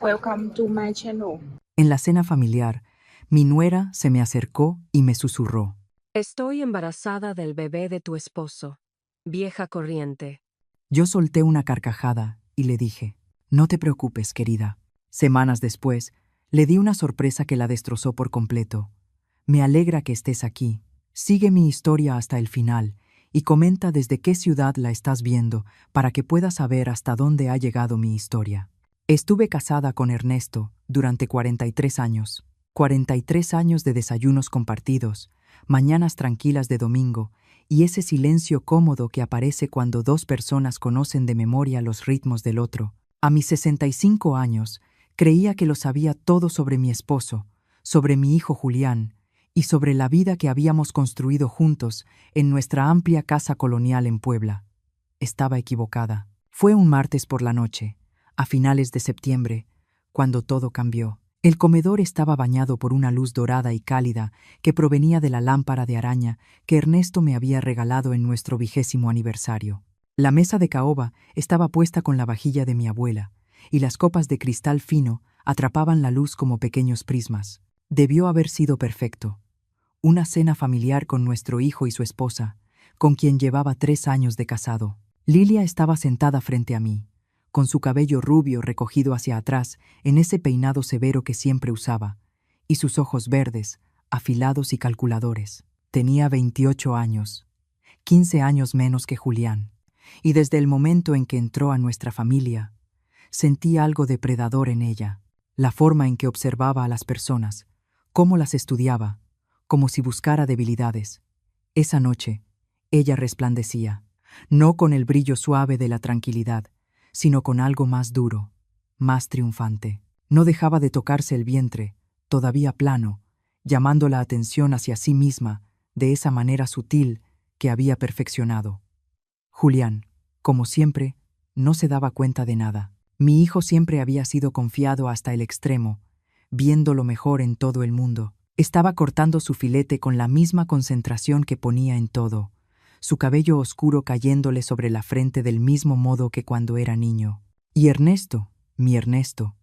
Welcome to my channel. En la cena familiar, mi nuera se me acercó y me susurró. Estoy embarazada del bebé de tu esposo, vieja corriente. Yo solté una carcajada y le dije, no te preocupes, querida. Semanas después, le di una sorpresa que la destrozó por completo. Me alegra que estés aquí. Sigue mi historia hasta el final y comenta desde qué ciudad la estás viendo para que pueda saber hasta dónde ha llegado mi historia. Estuve casada con Ernesto durante 43 años. 43 años de desayunos compartidos, mañanas tranquilas de domingo y ese silencio cómodo que aparece cuando dos personas conocen de memoria los ritmos del otro. A mis 65 años, creía que lo sabía todo sobre mi esposo, sobre mi hijo Julián y sobre la vida que habíamos construido juntos en nuestra amplia casa colonial en Puebla. Estaba equivocada. Fue un martes por la noche, a finales de septiembre, cuando todo cambió. El comedor estaba bañado por una luz dorada y cálida que provenía de la lámpara de araña que Ernesto me había regalado en nuestro 20º aniversario. La mesa de caoba estaba puesta con la vajilla de mi abuela, y las copas de cristal fino atrapaban la luz como pequeños prismas. Debió haber sido perfecto. Una cena familiar con nuestro hijo y su esposa, con quien llevaba 3 años de casado. Lilia estaba sentada frente a mí, con su cabello rubio recogido hacia atrás en ese peinado severo que siempre usaba, y sus ojos verdes, afilados y calculadores. Tenía 28 años, 15 años menos que Julián, y desde el momento en que entró a nuestra familia, sentí algo depredador en ella, la forma en que observaba a las personas, cómo las estudiaba, como si buscara debilidades. Esa noche, ella resplandecía, no con el brillo suave de la tranquilidad, sino con algo más duro, más triunfante. No dejaba de tocarse el vientre, todavía plano, llamando la atención hacia sí misma de esa manera sutil que había perfeccionado. Julián, como siempre, no se daba cuenta de nada. Mi hijo siempre había sido confiado hasta el extremo, viendo lo mejor en todo el mundo. Estaba cortando su filete con la misma concentración que ponía en todo, su cabello oscuro cayéndole sobre la frente del mismo modo que cuando era niño. Y Ernesto, mi Ernesto,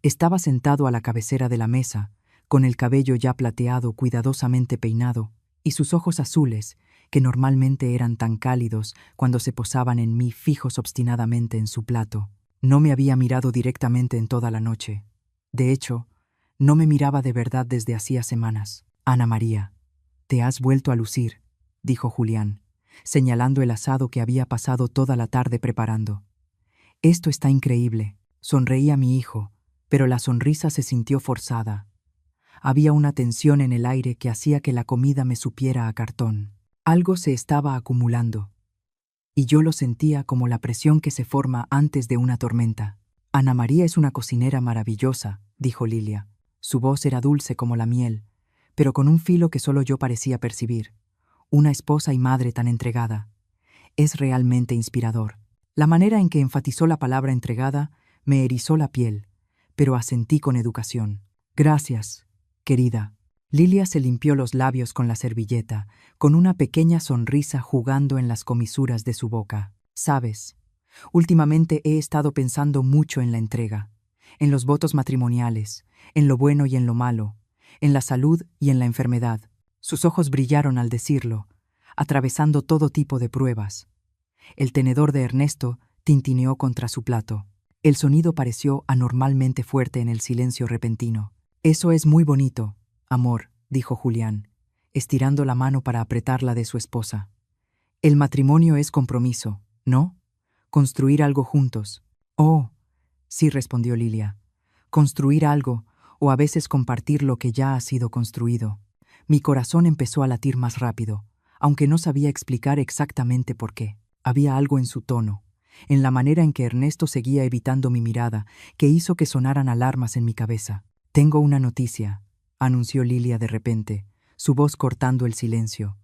estaba sentado a la cabecera de la mesa, con el cabello ya plateado, cuidadosamente peinado, y sus ojos azules, que normalmente eran tan cálidos cuando se posaban en mí fijos obstinadamente en su plato. No me había mirado directamente en toda la noche. De hecho, no me miraba de verdad desde hacía semanas. Ana María, te has vuelto a lucir, dijo Julián, señalando el asado que había pasado toda la tarde preparando. Esto está increíble. Sonreía mi hijo, pero la sonrisa se sintió forzada. Había una tensión en el aire que hacía que la comida me supiera a cartón. Algo se estaba acumulando, y yo lo sentía como la presión que se forma antes de una tormenta. Ana María es una cocinera maravillosa, dijo Lilia. Su voz era dulce como la miel, pero con un filo que solo yo parecía percibir. Una esposa y madre tan entregada. Es realmente inspirador. La manera en que enfatizó la palabra entregada me erizó la piel, pero asentí con educación. Gracias, querida. Lilia se limpió los labios con la servilleta, con una pequeña sonrisa jugando en las comisuras de su boca. Sabes, últimamente he estado pensando mucho en la entrega, en los votos matrimoniales, en lo bueno y en lo malo, en la salud y en la enfermedad. Sus ojos brillaron al decirlo, atravesando todo tipo de pruebas. El tenedor de Ernesto tintineó contra su plato. El sonido pareció anormalmente fuerte en el silencio repentino. Eso es muy bonito, amor, dijo Julián, estirando la mano para apretarla de su esposa. El matrimonio es compromiso, ¿no? Construir algo juntos. Oh, sí, respondió Lilia. Construir algo, o a veces compartir lo que ya ha sido construido. Mi corazón empezó a latir más rápido, aunque no sabía explicar exactamente por qué. Había algo en su tono, en la manera en que Ernesto seguía evitando mi mirada, que hizo que sonaran alarmas en mi cabeza. Tengo una noticia, anunció Lilia de repente, su voz cortando el silencio.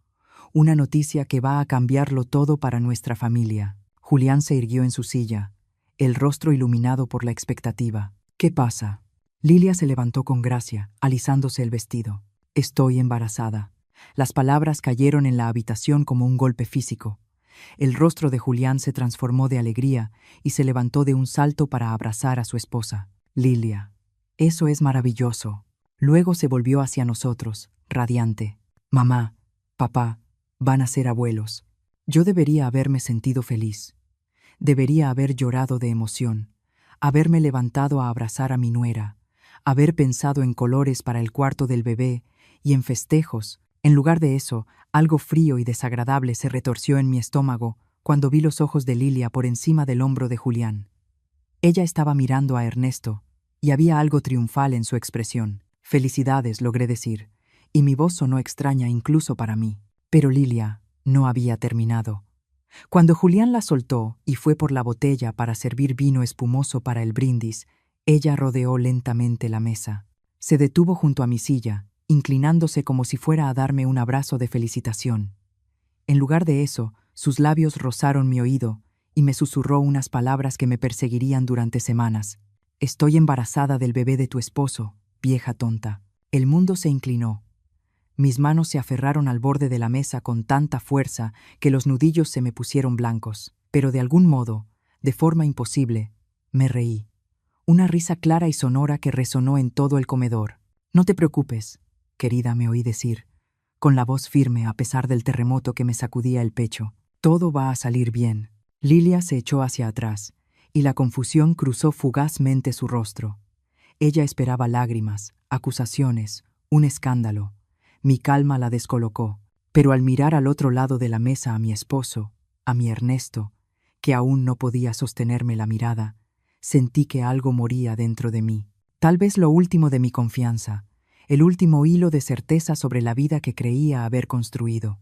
Una noticia que va a cambiarlo todo para nuestra familia. Julián se irguió en su silla, el rostro iluminado por la expectativa. ¿Qué pasa? Lilia se levantó con gracia, alisándose el vestido. Estoy embarazada. Las palabras cayeron en la habitación como un golpe físico. El rostro de Julián se transformó de alegría y se levantó de un salto para abrazar a su esposa. Lilia, eso es maravilloso. Luego se volvió hacia nosotros, radiante. Mamá, papá, van a ser abuelos. Yo debería haberme sentido feliz. Debería haber llorado de emoción, haberme levantado a abrazar a mi nuera, haber pensado en colores para el cuarto del bebé y en festejos. En lugar de eso, algo frío y desagradable se retorció en mi estómago cuando vi los ojos de Lilia por encima del hombro de Julián. Ella estaba mirando a Ernesto, y había algo triunfal en su expresión. Felicidades, logré decir, y mi voz sonó extraña incluso para mí. Pero Lilia no había terminado. Cuando Julián la soltó y fue por la botella para servir vino espumoso para el brindis, ella rodeó lentamente la mesa. Se detuvo junto a mi silla, inclinándose como si fuera a darme un abrazo de felicitación. En lugar de eso, sus labios rozaron mi oído y me susurró unas palabras que me perseguirían durante semanas. Estoy embarazada del bebé de tu esposo, vieja tonta. El mundo se inclinó. Mis manos se aferraron al borde de la mesa con tanta fuerza que los nudillos se me pusieron blancos. Pero de algún modo, de forma imposible, me reí. Una risa clara y sonora que resonó en todo el comedor. No te preocupes, querida, me oí decir, con la voz firme a pesar del terremoto que me sacudía el pecho. Todo va a salir bien. Lilia se echó hacia atrás, y la confusión cruzó fugazmente su rostro. Ella esperaba lágrimas, acusaciones, un escándalo. Mi calma la descolocó, pero al mirar al otro lado de la mesa a mi esposo, a mi Ernesto, que aún no podía sostenerme la mirada, sentí que algo moría dentro de mí. Tal vez lo último de mi confianza, el último hilo de certeza sobre la vida que creía haber construido.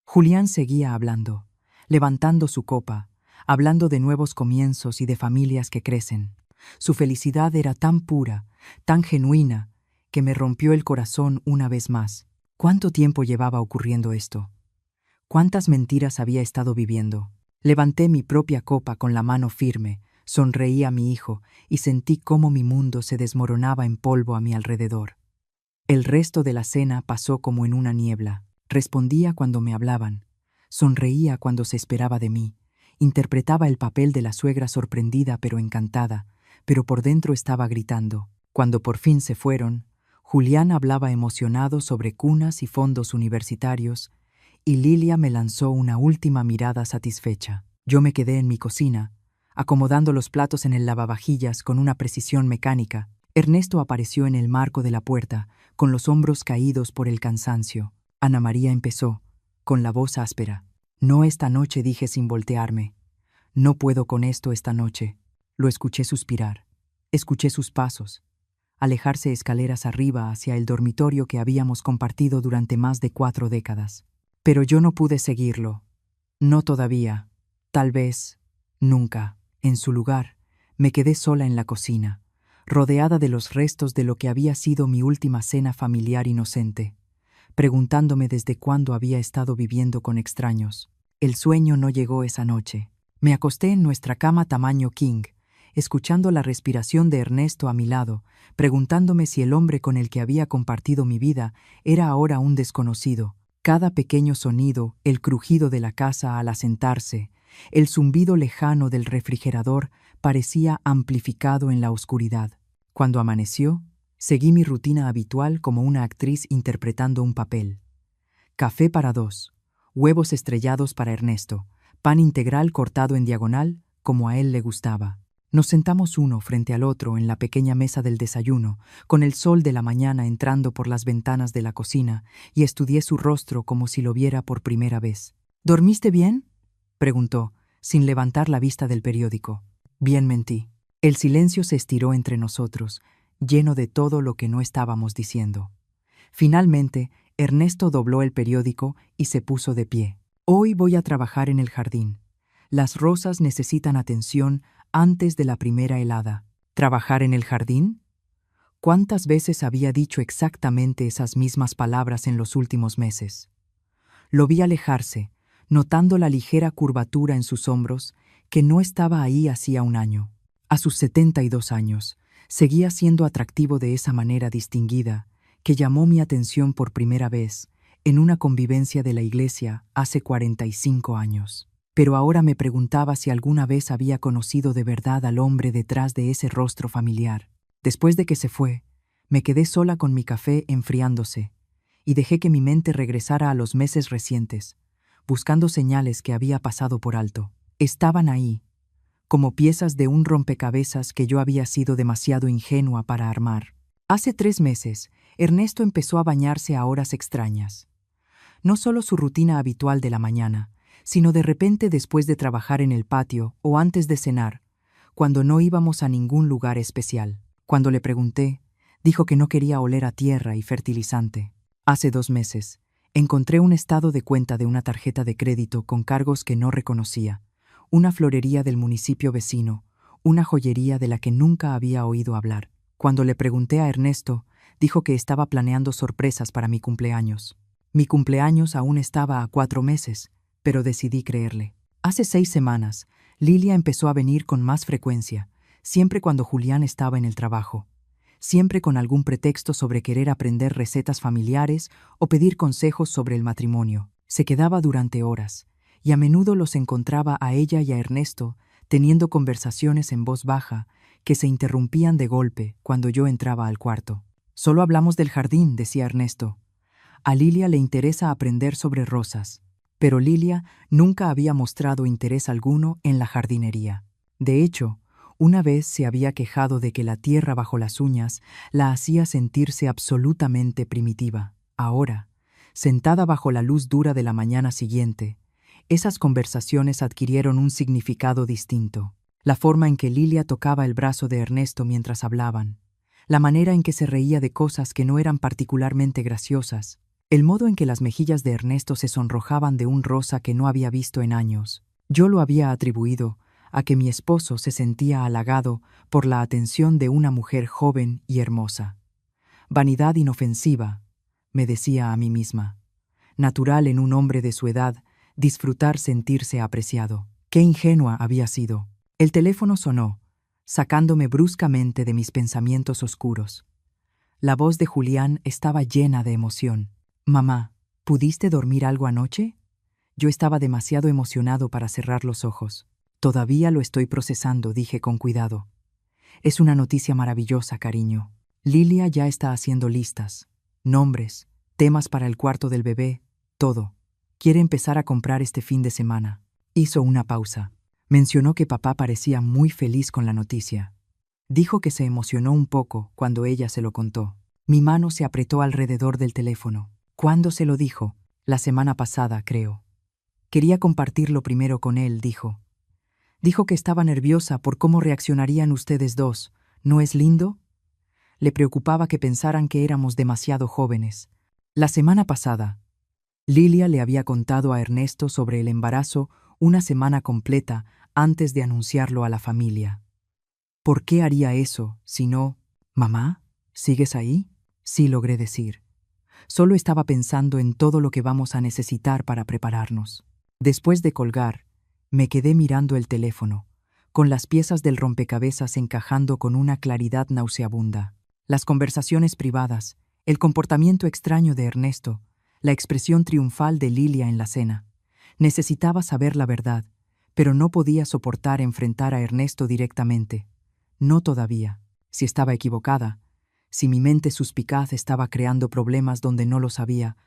Julián seguía hablando, levantando su copa, hablando de nuevos comienzos y de familias que crecen. Su felicidad era tan pura, tan genuina, que me rompió el corazón una vez más. ¿Cuánto tiempo llevaba ocurriendo esto? ¿Cuántas mentiras había estado viviendo? Levanté mi propia copa con la mano firme, sonreí a mi hijo y sentí cómo mi mundo se desmoronaba en polvo a mi alrededor. El resto de la cena pasó como en una niebla. Respondía cuando me hablaban, sonreía cuando se esperaba de mí, interpretaba el papel de la suegra sorprendida pero encantada, pero por dentro estaba gritando. Cuando por fin se fueron, Julián hablaba emocionado sobre cunas y fondos universitarios, y Lilia me lanzó una última mirada satisfecha. Yo me quedé en mi cocina, acomodando los platos en el lavavajillas con una precisión mecánica. Ernesto apareció en el marco de la puerta, con los hombros caídos por el cansancio. Ana María empezó, con la voz áspera. No esta noche, dije sin voltearme. No puedo con esto esta noche. Lo escuché suspirar. Escuché sus pasos, alejarse escaleras arriba hacia el dormitorio que habíamos compartido durante más de 4 décadas. Pero yo no pude seguirlo. No todavía. Tal vez. Nunca. En su lugar, me quedé sola en la cocina, rodeada de los restos de lo que había sido mi última cena familiar inocente, preguntándome desde cuándo había estado viviendo con extraños. El sueño no llegó esa noche. Me acosté en nuestra cama tamaño king, escuchando la respiración de Ernesto a mi lado, preguntándome si el hombre con el que había compartido mi vida era ahora un desconocido. Cada pequeño sonido, el crujido de la casa al asentarse, el zumbido lejano del refrigerador parecía amplificado en la oscuridad. Cuando amaneció, seguí mi rutina habitual como una actriz interpretando un papel. Café para 2, huevos estrellados para Ernesto, pan integral cortado en diagonal, como a él le gustaba. Nos sentamos uno frente al otro en la pequeña mesa del desayuno, con el sol de la mañana entrando por las ventanas de la cocina, y estudié su rostro como si lo viera por primera vez. ¿Dormiste bien?, preguntó, sin levantar la vista del periódico. Bien, mentí. El silencio se estiró entre nosotros, lleno de todo lo que no estábamos diciendo. Finalmente, Ernesto dobló el periódico y se puso de pie. Hoy voy a trabajar en el jardín. Las rosas necesitan atención antes de la primera helada. ¿Trabajar en el jardín? ¿Cuántas veces había dicho exactamente esas mismas palabras en los últimos meses? Lo vi alejarse, notando la ligera curvatura en sus hombros, que no estaba ahí hacía un año. A sus 72 años, seguía siendo atractivo de esa manera distinguida, que llamó mi atención por primera vez en una convivencia de la iglesia hace 45 años. Pero ahora me preguntaba si alguna vez había conocido de verdad al hombre detrás de ese rostro familiar. Después de que se fue, me quedé sola con mi café enfriándose y dejé que mi mente regresara a los meses recientes, buscando señales que había pasado por alto. Estaban ahí, como piezas de un rompecabezas que yo había sido demasiado ingenua para armar. Hace 3 meses, Ernesto empezó a bañarse a horas extrañas. No solo su rutina habitual de la mañana, sino de repente después de trabajar en el patio o antes de cenar, cuando no íbamos a ningún lugar especial. Cuando le pregunté, dijo que no quería oler a tierra y fertilizante. Hace 2 meses, encontré un estado de cuenta de una tarjeta de crédito con cargos que no reconocía, una florería del municipio vecino, una joyería de la que nunca había oído hablar. Cuando le pregunté a Ernesto, dijo que estaba planeando sorpresas para mi cumpleaños. Mi cumpleaños aún estaba a 4 meses, pero decidí creerle. Hace 6 semanas, Lilia empezó a venir con más frecuencia, siempre cuando Julián estaba en el trabajo, siempre con algún pretexto sobre querer aprender recetas familiares o pedir consejos sobre el matrimonio. Se quedaba durante horas, y a menudo los encontraba a ella y a Ernesto teniendo conversaciones en voz baja que se interrumpían de golpe cuando yo entraba al cuarto. «Solo hablamos del jardín», decía Ernesto. A Lilia le interesa aprender sobre rosas, pero Lilia nunca había mostrado interés alguno en la jardinería. De hecho, una vez se había quejado de que la tierra bajo las uñas la hacía sentirse absolutamente primitiva. Ahora, sentada bajo la luz dura de la mañana siguiente, esas conversaciones adquirieron un significado distinto. La forma en que Lilia tocaba el brazo de Ernesto mientras hablaban, la manera en que se reía de cosas que no eran particularmente graciosas, el modo en que las mejillas de Ernesto se sonrojaban de un rosa que no había visto en años. Yo lo había atribuido a que mi esposo se sentía halagado por la atención de una mujer joven y hermosa. Vanidad inofensiva, me decía a mí misma. Natural en un hombre de su edad disfrutar sentirse apreciado. Qué ingenua había sido. El teléfono sonó, sacándome bruscamente de mis pensamientos oscuros. La voz de Julián estaba llena de emoción. «Mamá, ¿pudiste dormir algo anoche?» Yo estaba demasiado emocionado para cerrar los ojos. «Todavía lo estoy procesando», dije con cuidado. «Es una noticia maravillosa, cariño. Lilia ya está haciendo listas, nombres, temas para el cuarto del bebé, todo. Quiere empezar a comprar este fin de semana». Hizo una pausa. Mencionó que papá parecía muy feliz con la noticia. Dijo que se emocionó un poco cuando ella se lo contó. Mi mano se apretó alrededor del teléfono. ¿Cuándo se lo dijo? La semana pasada, creo. Quería compartirlo primero con él, dijo. Dijo que estaba nerviosa por cómo reaccionarían ustedes dos. ¿No es lindo? Le preocupaba que pensaran que éramos demasiado jóvenes. La semana pasada, Lilia le había contado a Ernesto sobre el embarazo una semana completa antes de anunciarlo a la familia. ¿Por qué haría eso si no? «Mamá, ¿sigues ahí?» Sí, logré decir. Solo estaba pensando en todo lo que vamos a necesitar para prepararnos. Después de colgar, me quedé mirando el teléfono, con las piezas del rompecabezas encajando con una claridad nauseabunda. Las conversaciones privadas, el comportamiento extraño de Ernesto, la expresión triunfal de Lilia en la cena. Necesitaba saber la verdad, pero no podía soportar enfrentar a Ernesto directamente. No todavía. Si estaba equivocada, si mi mente suspicaz estaba creando problemas donde no lo sabía,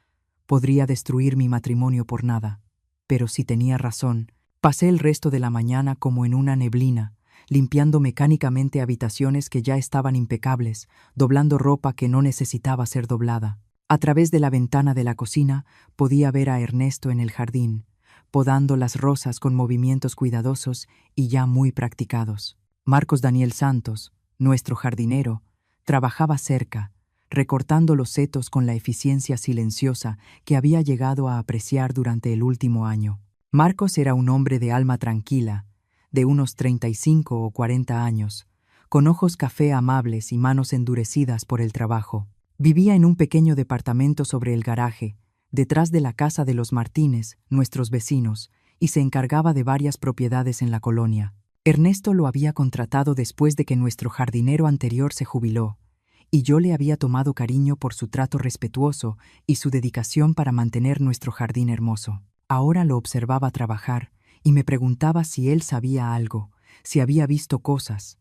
podría destruir mi matrimonio por nada. Pero si tenía razón, pasé el resto de la mañana como en una neblina, limpiando mecánicamente habitaciones que ya estaban impecables, doblando ropa que no necesitaba ser doblada. A través de la ventana de la cocina podía ver a Ernesto en el jardín, podando las rosas con movimientos cuidadosos y ya muy practicados. Marcos Daniel Santos, nuestro jardinero, trabajaba cerca, recortando los setos con la eficiencia silenciosa que había llegado a apreciar durante el último año. Marcos era un hombre de alma tranquila, de unos 35 o 40 años, con ojos café amables y manos endurecidas por el trabajo. Vivía en un pequeño departamento sobre el garaje, detrás de la casa de los Martínez, nuestros vecinos, y se encargaba de varias propiedades en la colonia. Ernesto lo había contratado después de que nuestro jardinero anterior se jubiló, y yo le había tomado cariño por su trato respetuoso y su dedicación para mantener nuestro jardín hermoso. Ahora lo observaba trabajar y me preguntaba si él sabía algo, si había visto cosas,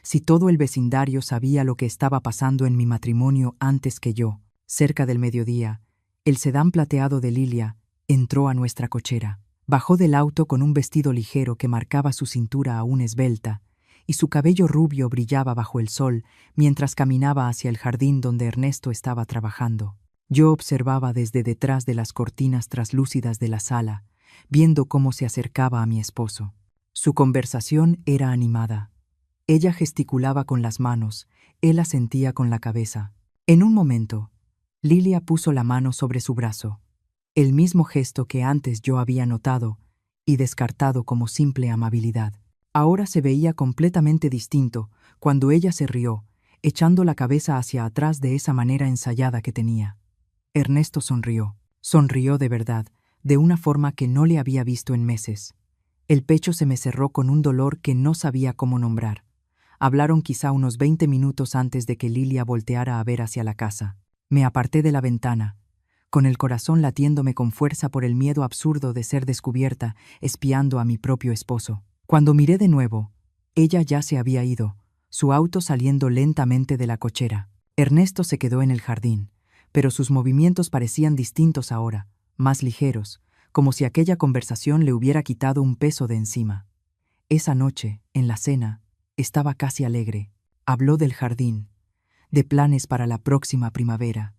Si todo el vecindario sabía lo que estaba pasando en mi matrimonio antes que yo. Cerca del mediodía, el sedán plateado de Lilia entró a nuestra cochera. Bajó del auto con un vestido ligero que marcaba su cintura aún esbelta, y su cabello rubio brillaba bajo el sol mientras caminaba hacia el jardín donde Ernesto estaba trabajando. Yo observaba desde detrás de las cortinas traslúcidas de la sala, viendo cómo se acercaba a mi esposo. Su conversación era animada. Ella gesticulaba con las manos, él asentía con la cabeza. En un momento, Lilia puso la mano sobre su brazo, el mismo gesto que antes yo había notado y descartado como simple amabilidad. Ahora se veía completamente distinto cuando ella se rió, echando la cabeza hacia atrás de esa manera ensayada que tenía. Ernesto sonrió. Sonrió de verdad, de una forma que no le había visto en meses. El pecho se me cerró con un dolor que no sabía cómo nombrar. Hablaron quizá unos 20 minutos antes de que Lilia volteara a ver hacia la casa. Me aparté de la ventana, con el corazón latiéndome con fuerza por el miedo absurdo de ser descubierta, espiando a mi propio esposo. Cuando miré de nuevo, ella ya se había ido, su auto saliendo lentamente de la cochera. Ernesto se quedó en el jardín, pero sus movimientos parecían distintos ahora, más ligeros, como si aquella conversación le hubiera quitado un peso de encima. Esa noche, en la cena, estaba casi alegre. Habló del jardín, de planes para la próxima primavera,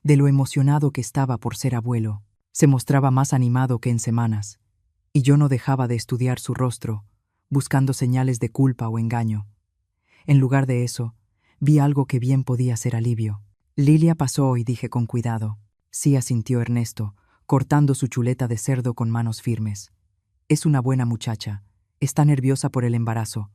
de lo emocionado que estaba por ser abuelo. Se mostraba más animado que en semanas, y yo no dejaba de estudiar su rostro, buscando señales de culpa o engaño. En lugar de eso, vi algo que bien podía ser alivio. Lilia pasó y dije con cuidado. Sí, asintió Ernesto, cortando su chuleta de cerdo con manos firmes. Es una buena muchacha. Está nerviosa por el embarazo.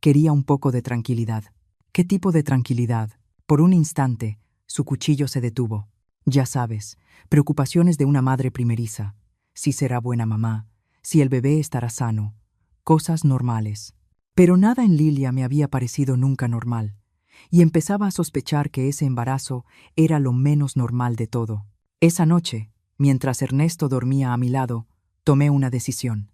Quería un poco de tranquilidad. ¿Qué tipo de tranquilidad? Por un instante, su cuchillo se detuvo. Ya sabes, preocupaciones de una madre primeriza. Si será buena mamá, si el bebé estará sano. Cosas normales. Pero nada en Lilia me había parecido nunca normal, y empezaba a sospechar que ese embarazo era lo menos normal de todo. Esa noche, mientras Ernesto dormía a mi lado, tomé una decisión.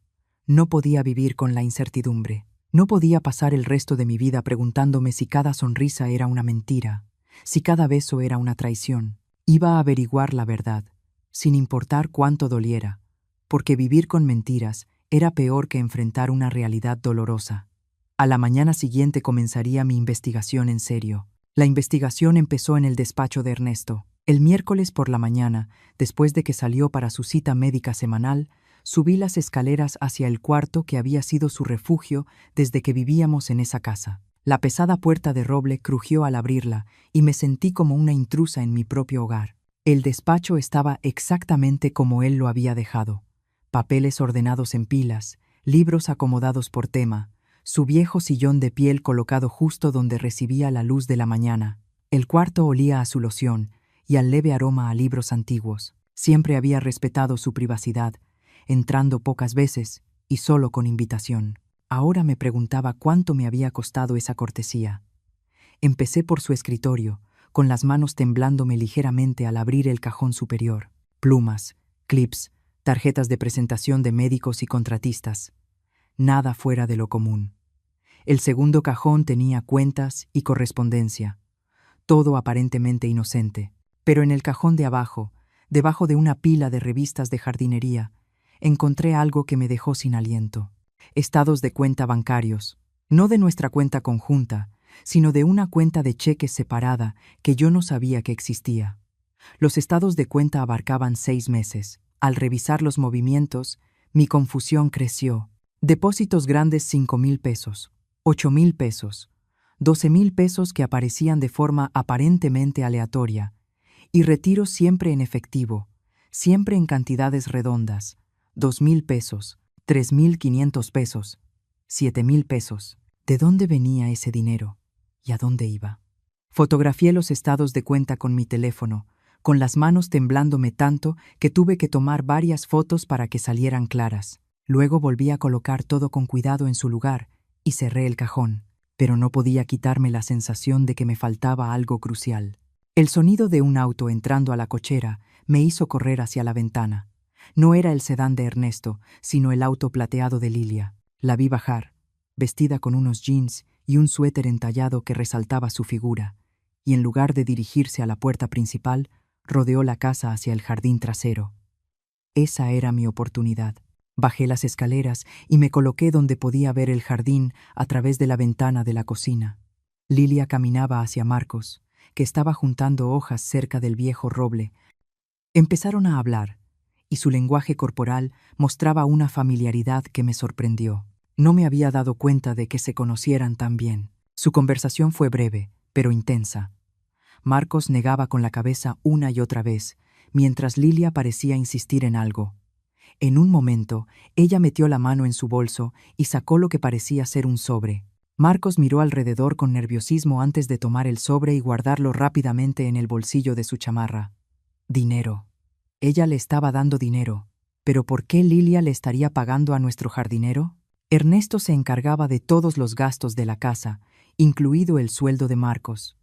No podía vivir con la incertidumbre. No podía pasar el resto de mi vida preguntándome si cada sonrisa era una mentira, si cada beso era una traición. Iba a averiguar la verdad, sin importar cuánto doliera, porque vivir con mentiras era peor que enfrentar una realidad dolorosa. A la mañana siguiente comenzaría mi investigación en serio. La investigación empezó en el despacho de Ernesto. El miércoles por la mañana, después de que salió para su cita médica semanal, subí las escaleras hacia el cuarto que había sido su refugio desde que vivíamos en esa casa. La pesada puerta de roble crujió al abrirla y me sentí como una intrusa en mi propio hogar. El despacho estaba exactamente como él lo había dejado. Papeles ordenados en pilas, libros acomodados por tema, su viejo sillón de piel colocado justo donde recibía la luz de la mañana. El cuarto olía a su loción y al leve aroma a libros antiguos. Siempre había respetado su privacidad, entrando pocas veces y solo con invitación. Ahora me preguntaba cuánto me había costado esa cortesía. Empecé por su escritorio, con las manos temblándome ligeramente al abrir el cajón superior. Plumas, clips, tarjetas de presentación de médicos y contratistas. Nada fuera de lo común. El segundo cajón tenía cuentas y correspondencia. Todo aparentemente inocente. Pero en el cajón de abajo, debajo de una pila de revistas de jardinería, encontré algo que me dejó sin aliento. Estados de cuenta bancarios, no de nuestra cuenta conjunta, sino de una cuenta de cheques separada que yo no sabía que existía. Los estados de cuenta abarcaban 6 meses. Al revisar los movimientos, mi confusión creció. Depósitos grandes 5,000 pesos, 8,000 pesos, 12,000 pesos que aparecían de forma aparentemente aleatoria, y retiros siempre en efectivo, siempre en cantidades redondas, 2,000 pesos, 3,500 pesos, 7,000 pesos. ¿De dónde venía ese dinero? ¿Y a dónde iba? Fotografié los estados de cuenta con mi teléfono, con las manos temblándome tanto que tuve que tomar varias fotos para que salieran claras. Luego volví a colocar todo con cuidado en su lugar y cerré el cajón, pero no podía quitarme la sensación de que me faltaba algo crucial. El sonido de un auto entrando a la cochera me hizo correr hacia la ventana. No era el sedán de Ernesto, sino el auto plateado de Lilia. La vi bajar, vestida con unos jeans y un suéter entallado que resaltaba su figura, y en lugar de dirigirse a la puerta principal, rodeó la casa hacia el jardín trasero. Esa era mi oportunidad. Bajé las escaleras y me coloqué donde podía ver el jardín a través de la ventana de la cocina. Lilia caminaba hacia Marcos, que estaba juntando hojas cerca del viejo roble. Empezaron a hablar, y su lenguaje corporal mostraba una familiaridad que me sorprendió. No me había dado cuenta de que se conocieran tan bien. Su conversación fue breve, pero intensa. Marcos negaba con la cabeza una y otra vez, mientras Lilia parecía insistir en algo. En un momento, ella metió la mano en su bolso y sacó lo que parecía ser un sobre. Marcos miró alrededor con nerviosismo antes de tomar el sobre y guardarlo rápidamente en el bolsillo de su chamarra. Dinero. Ella le estaba dando dinero. ¿Pero por qué Lilia le estaría pagando a nuestro jardinero? Ernesto se encargaba de todos los gastos de la casa, incluido el sueldo de Marcos.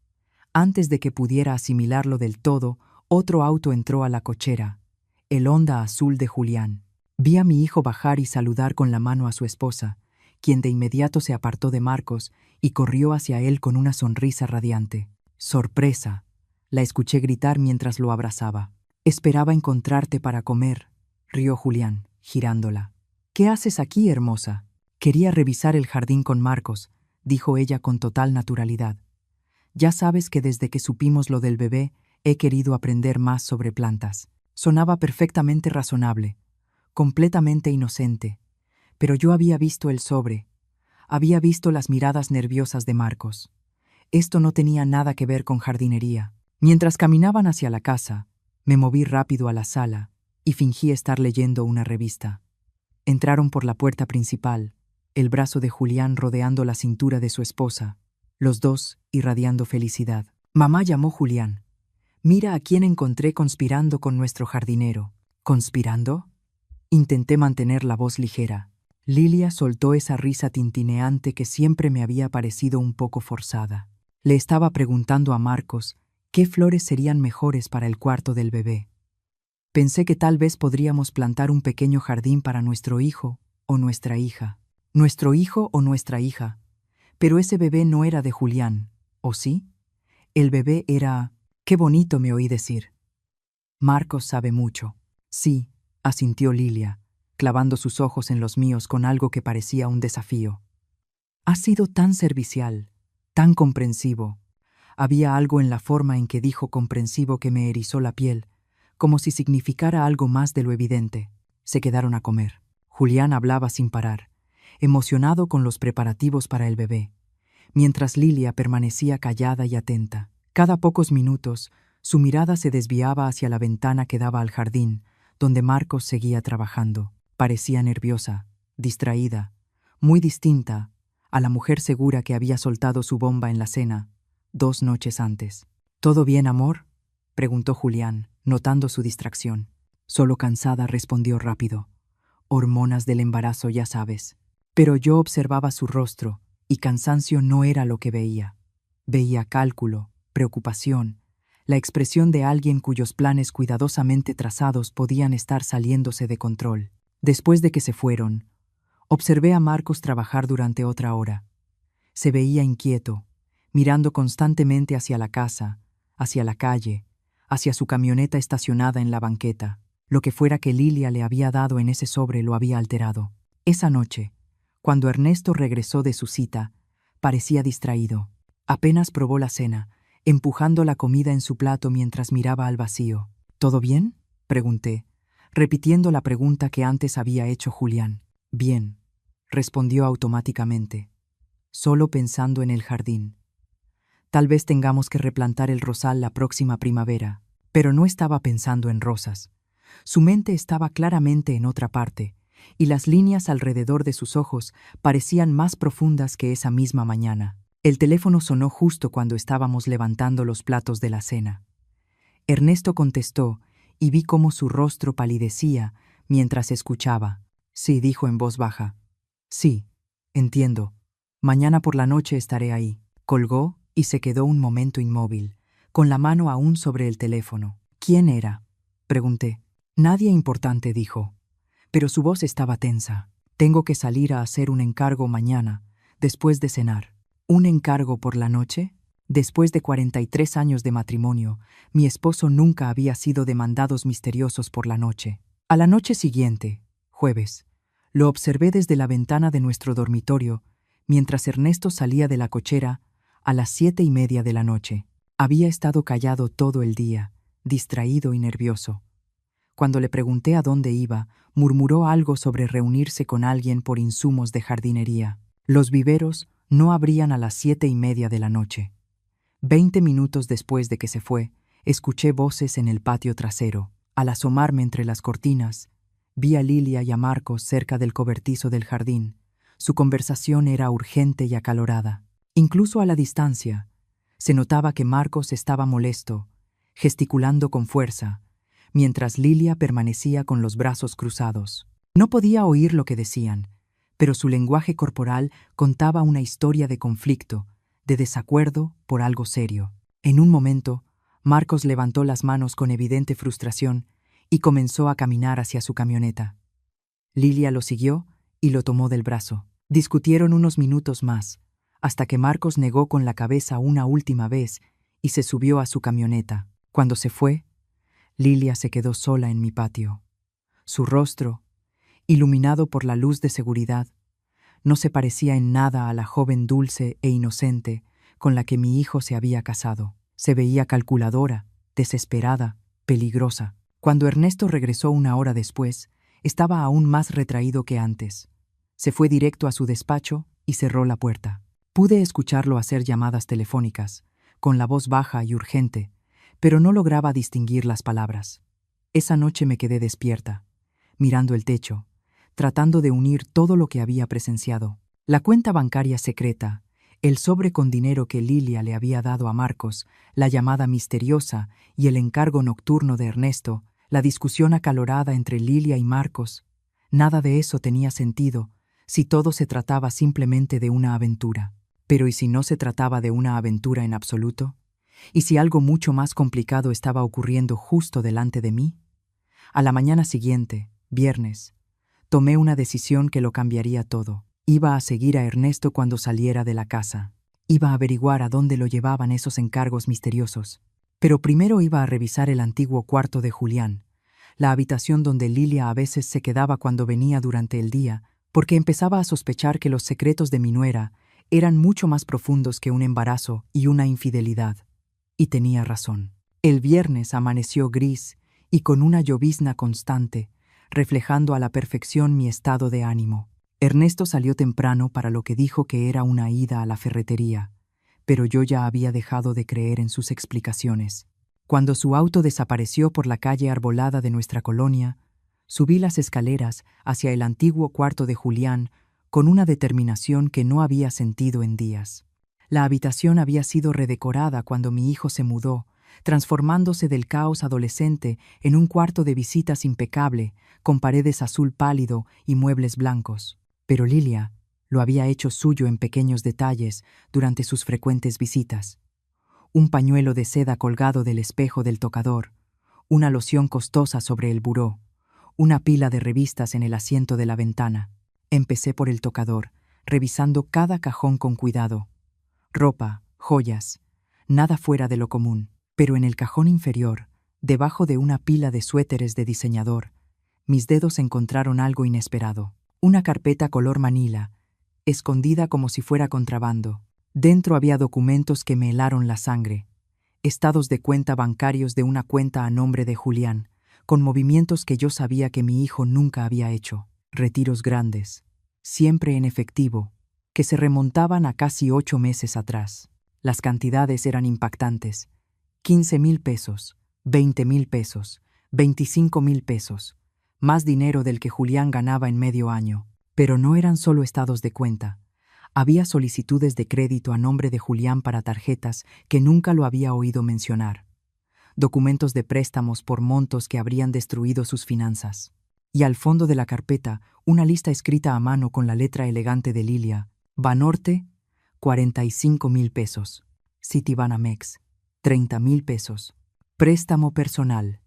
Antes de que pudiera asimilarlo del todo, otro auto entró a la cochera, el Honda azul de Julián. Vi a mi hijo bajar y saludar con la mano a su esposa, quien de inmediato se apartó de Marcos y corrió hacia él con una sonrisa radiante. ¡Sorpresa!, la escuché gritar mientras lo abrazaba. «Esperaba encontrarte para comer», rió Julián, girándola. «¿Qué haces aquí, hermosa?» «Quería revisar el jardín con Marcos», dijo ella con total naturalidad. «Ya sabes que desde que supimos lo del bebé, he querido aprender más sobre plantas». Sonaba perfectamente razonable, completamente inocente, pero yo había visto el sobre, había visto las miradas nerviosas de Marcos. Esto no tenía nada que ver con jardinería. Mientras caminaban hacia la casa, me moví rápido a la sala y fingí estar leyendo una revista. Entraron por la puerta principal, el brazo de Julián rodeando la cintura de su esposa, los dos irradiando felicidad. «Mamá», llamó Julián. «Mira a quién encontré conspirando con nuestro jardinero». «¿Conspirando?». Intenté mantener la voz ligera. Lilia soltó esa risa tintineante que siempre me había parecido un poco forzada. Le estaba preguntando a Marcos qué flores serían mejores para el cuarto del bebé. Pensé que tal vez podríamos plantar un pequeño jardín para nuestro hijo o nuestra hija. Nuestro hijo o nuestra hija. Pero ese bebé no era de Julián, ¿o sí? El bebé era... «Qué bonito», me oí decir. «Marcos sabe mucho». «Sí», asintió Lilia, clavando sus ojos en los míos con algo que parecía un desafío. «Ha sido tan servicial, tan comprensivo». Había algo en la forma en que dijo comprensivo que me erizó la piel, como si significara algo más de lo evidente. Se quedaron a comer. Julián hablaba sin parar, emocionado con los preparativos para el bebé, mientras Lilia permanecía callada y atenta. Cada pocos minutos, su mirada se desviaba hacia la ventana que daba al jardín, donde Marcos seguía trabajando. Parecía nerviosa, distraída, muy distinta a la mujer segura que había soltado su bomba en la cena 2 noches antes. «¿Todo bien, amor?», preguntó Julián, notando su distracción. «Solo cansada», respondió rápido. «Hormonas del embarazo, ya sabes». Pero yo observaba su rostro, y cansancio no era lo que veía. Veía cálculo, preocupación, la expresión de alguien cuyos planes cuidadosamente trazados podían estar saliéndose de control. Después de que se fueron, observé a Marcos trabajar durante otra hora. Se veía inquieto, mirando constantemente hacia la casa, hacia la calle, hacia su camioneta estacionada en la banqueta. Lo que fuera que Lilia le había dado en ese sobre lo había alterado. Esa noche, cuando Ernesto regresó de su cita, parecía distraído. Apenas probó la cena, empujando la comida en su plato mientras miraba al vacío. «¿Todo bien?», pregunté, repitiendo la pregunta que antes había hecho Julián. «Bien», respondió automáticamente, solo pensando en el jardín. «Tal vez tengamos que replantar el rosal la próxima primavera». Pero no estaba pensando en rosas. Su mente estaba claramente en otra parte, y las líneas alrededor de sus ojos parecían más profundas que esa misma mañana. El teléfono sonó justo cuando estábamos levantando los platos de la cena. Ernesto contestó y vi cómo su rostro palidecía mientras escuchaba. «Sí», dijo en voz baja. «Sí, entiendo. Mañana por la noche estaré ahí». Colgó y se quedó un momento inmóvil, con la mano aún sobre el teléfono. «¿Quién era?», pregunté. «Nadie importante», dijo, pero su voz estaba tensa. «Tengo que salir a hacer un encargo mañana, después de cenar». ¿Un encargo por la noche? Después de 43 años de matrimonio, mi esposo nunca había sido de mandados misteriosos por la noche. A la noche siguiente, jueves, lo observé desde la ventana de nuestro dormitorio, mientras Ernesto salía de la cochera a las 7:30 de la noche. Había estado callado todo el día, distraído y nervioso. Cuando le pregunté a dónde iba, murmuró algo sobre reunirse con alguien por insumos de jardinería. Los viveros no abrían a las 7:30 de la noche. 20 minutos después de que se fue, escuché voces en el patio trasero. Al asomarme entre las cortinas, vi a Lilia y a Marcos cerca del cobertizo del jardín. Su conversación era urgente y acalorada. Incluso a la distancia, se notaba que Marcos estaba molesto, gesticulando con fuerza, mientras Lilia permanecía con los brazos cruzados. No podía oír lo que decían, pero su lenguaje corporal contaba una historia de conflicto, de desacuerdo por algo serio. En un momento, Marcos levantó las manos con evidente frustración y comenzó a caminar hacia su camioneta. Lilia lo siguió y lo tomó del brazo. Discutieron unos minutos más, hasta que Marcos negó con la cabeza una última vez y se subió a su camioneta. Cuando se fue, Lilia se quedó sola en mi patio. Su rostro, iluminado por la luz de seguridad, no se parecía en nada a la joven dulce e inocente con la que mi hijo se había casado. Se veía calculadora, desesperada, peligrosa. Cuando Ernesto regresó una hora después, estaba aún más retraído que antes. Se fue directo a su despacho y cerró la puerta. Pude escucharlo hacer llamadas telefónicas, con la voz baja y urgente, pero no lograba distinguir las palabras. Esa noche me quedé despierta, mirando el techo, tratando de unir todo lo que había presenciado. La cuenta bancaria secreta, el sobre con dinero que Lilia le había dado a Marcos, la llamada misteriosa y el encargo nocturno de Ernesto, la discusión acalorada entre Lilia y Marcos. Nada de eso tenía sentido si todo se trataba simplemente de una aventura. Pero ¿y si no se trataba de una aventura en absoluto? ¿Y si algo mucho más complicado estaba ocurriendo justo delante de mí? A la mañana siguiente, viernes, tomé una decisión que lo cambiaría todo. Iba a seguir a Ernesto cuando saliera de la casa. Iba a averiguar a dónde lo llevaban esos encargos misteriosos. Pero primero iba a revisar el antiguo cuarto de Julián, la habitación donde Lilia a veces se quedaba cuando venía durante el día, porque empezaba a sospechar que los secretos de mi nuera eran mucho más profundos que un embarazo y una infidelidad. Y tenía razón. El viernes amaneció gris y con una llovizna constante, reflejando a la perfección mi estado de ánimo. Ernesto salió temprano para lo que dijo que era una ida a la ferretería, pero yo ya había dejado de creer en sus explicaciones. Cuando su auto desapareció por la calle arbolada de nuestra colonia, subí las escaleras hacia el antiguo cuarto de Julián con una determinación que no había sentido en días. La habitación había sido redecorada cuando mi hijo se mudó, transformándose del caos adolescente en un cuarto de visitas impecable, con paredes azul pálido y muebles blancos. Pero Lilia lo había hecho suyo en pequeños detalles durante sus frecuentes visitas. Un pañuelo de seda colgado del espejo del tocador, una loción costosa sobre el buró, una pila de revistas en el asiento de la ventana. Empecé por el tocador, revisando cada cajón con cuidado. Ropa, joyas, nada fuera de lo común. Pero en el cajón inferior, debajo de una pila de suéteres de diseñador, mis dedos encontraron algo inesperado. Una carpeta color manila, escondida como si fuera contrabando. Dentro había documentos que me helaron la sangre. Estados de cuenta bancarios de una cuenta a nombre de Julián, con movimientos que yo sabía que mi hijo nunca había hecho. Retiros grandes, siempre en efectivo, que se remontaban a casi 8 meses atrás. Las cantidades eran impactantes. 15,000 pesos, 20,000 pesos, 25,000 pesos. Más dinero del que Julián ganaba en medio año. Pero no eran solo estados de cuenta. Había solicitudes de crédito a nombre de Julián para tarjetas que nunca lo había oído mencionar. Documentos de préstamos por montos que habrían destruido sus finanzas. Y al fondo de la carpeta, una lista escrita a mano con la letra elegante de Lilia. Banorte, 45,000 pesos. Citibanamex, 30,000 pesos. Préstamo personal.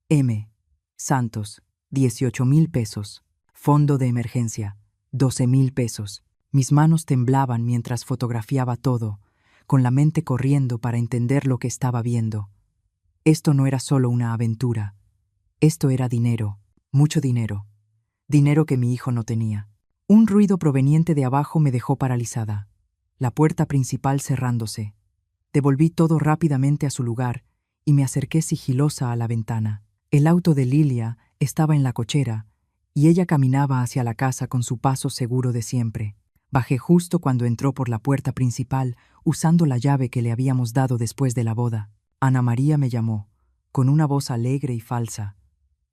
M. Santos, 18,000 pesos. Fondo de emergencia, 12,000 pesos. Mis manos temblaban mientras fotografiaba todo, con la mente corriendo para entender lo que estaba viendo. Esto no era solo una aventura. Esto era dinero, mucho dinero. Dinero que mi hijo no tenía. Un ruido proveniente de abajo me dejó paralizada. La puerta principal cerrándose. Devolví todo rápidamente a su lugar y me acerqué sigilosa a la ventana. El auto de Lilia estaba en la cochera y ella caminaba hacia la casa con su paso seguro de siempre. Bajé justo cuando entró por la puerta principal, usando la llave que le habíamos dado después de la boda. Ana María me llamó, con una voz alegre y falsa.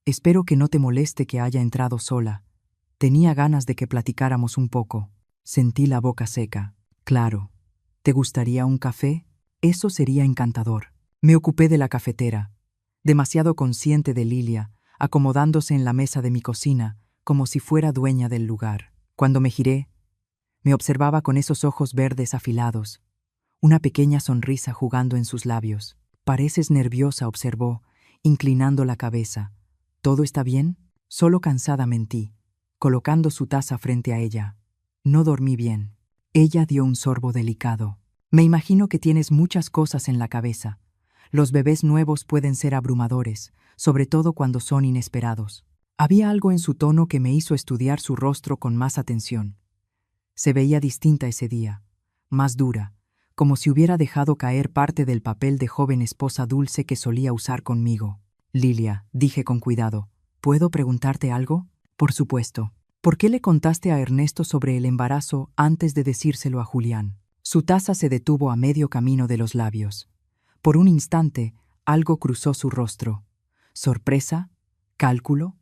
Espero que no te moleste que haya entrado sola. Tenía ganas de que platicáramos un poco. Sentí la boca seca. Claro. ¿Te gustaría un café? Eso sería encantador. Me ocupé de la cafetera, demasiado consciente de Lilia, acomodándose en la mesa de mi cocina, como si fuera dueña del lugar. Cuando me giré, me observaba con esos ojos verdes afilados, una pequeña sonrisa jugando en sus labios. Pareces nerviosa, observó, inclinando la cabeza. ¿Todo está bien? Solo cansada, mentí, colocando su taza frente a ella. No dormí bien. Ella dio un sorbo delicado. Me imagino que tienes muchas cosas en la cabeza. Los bebés nuevos pueden ser abrumadores, sobre todo cuando son inesperados. Había algo en su tono que me hizo estudiar su rostro con más atención. Se veía distinta ese día, más dura, como si hubiera dejado caer parte del papel de joven esposa dulce que solía usar conmigo. Lilia, dije con cuidado, ¿puedo preguntarte algo? Por supuesto. ¿Por qué le contaste a Ernesto sobre el embarazo antes de decírselo a Julián? Su taza se detuvo a medio camino de los labios. Por un instante, algo cruzó su rostro. ¿Sorpresa? ¿Cálculo?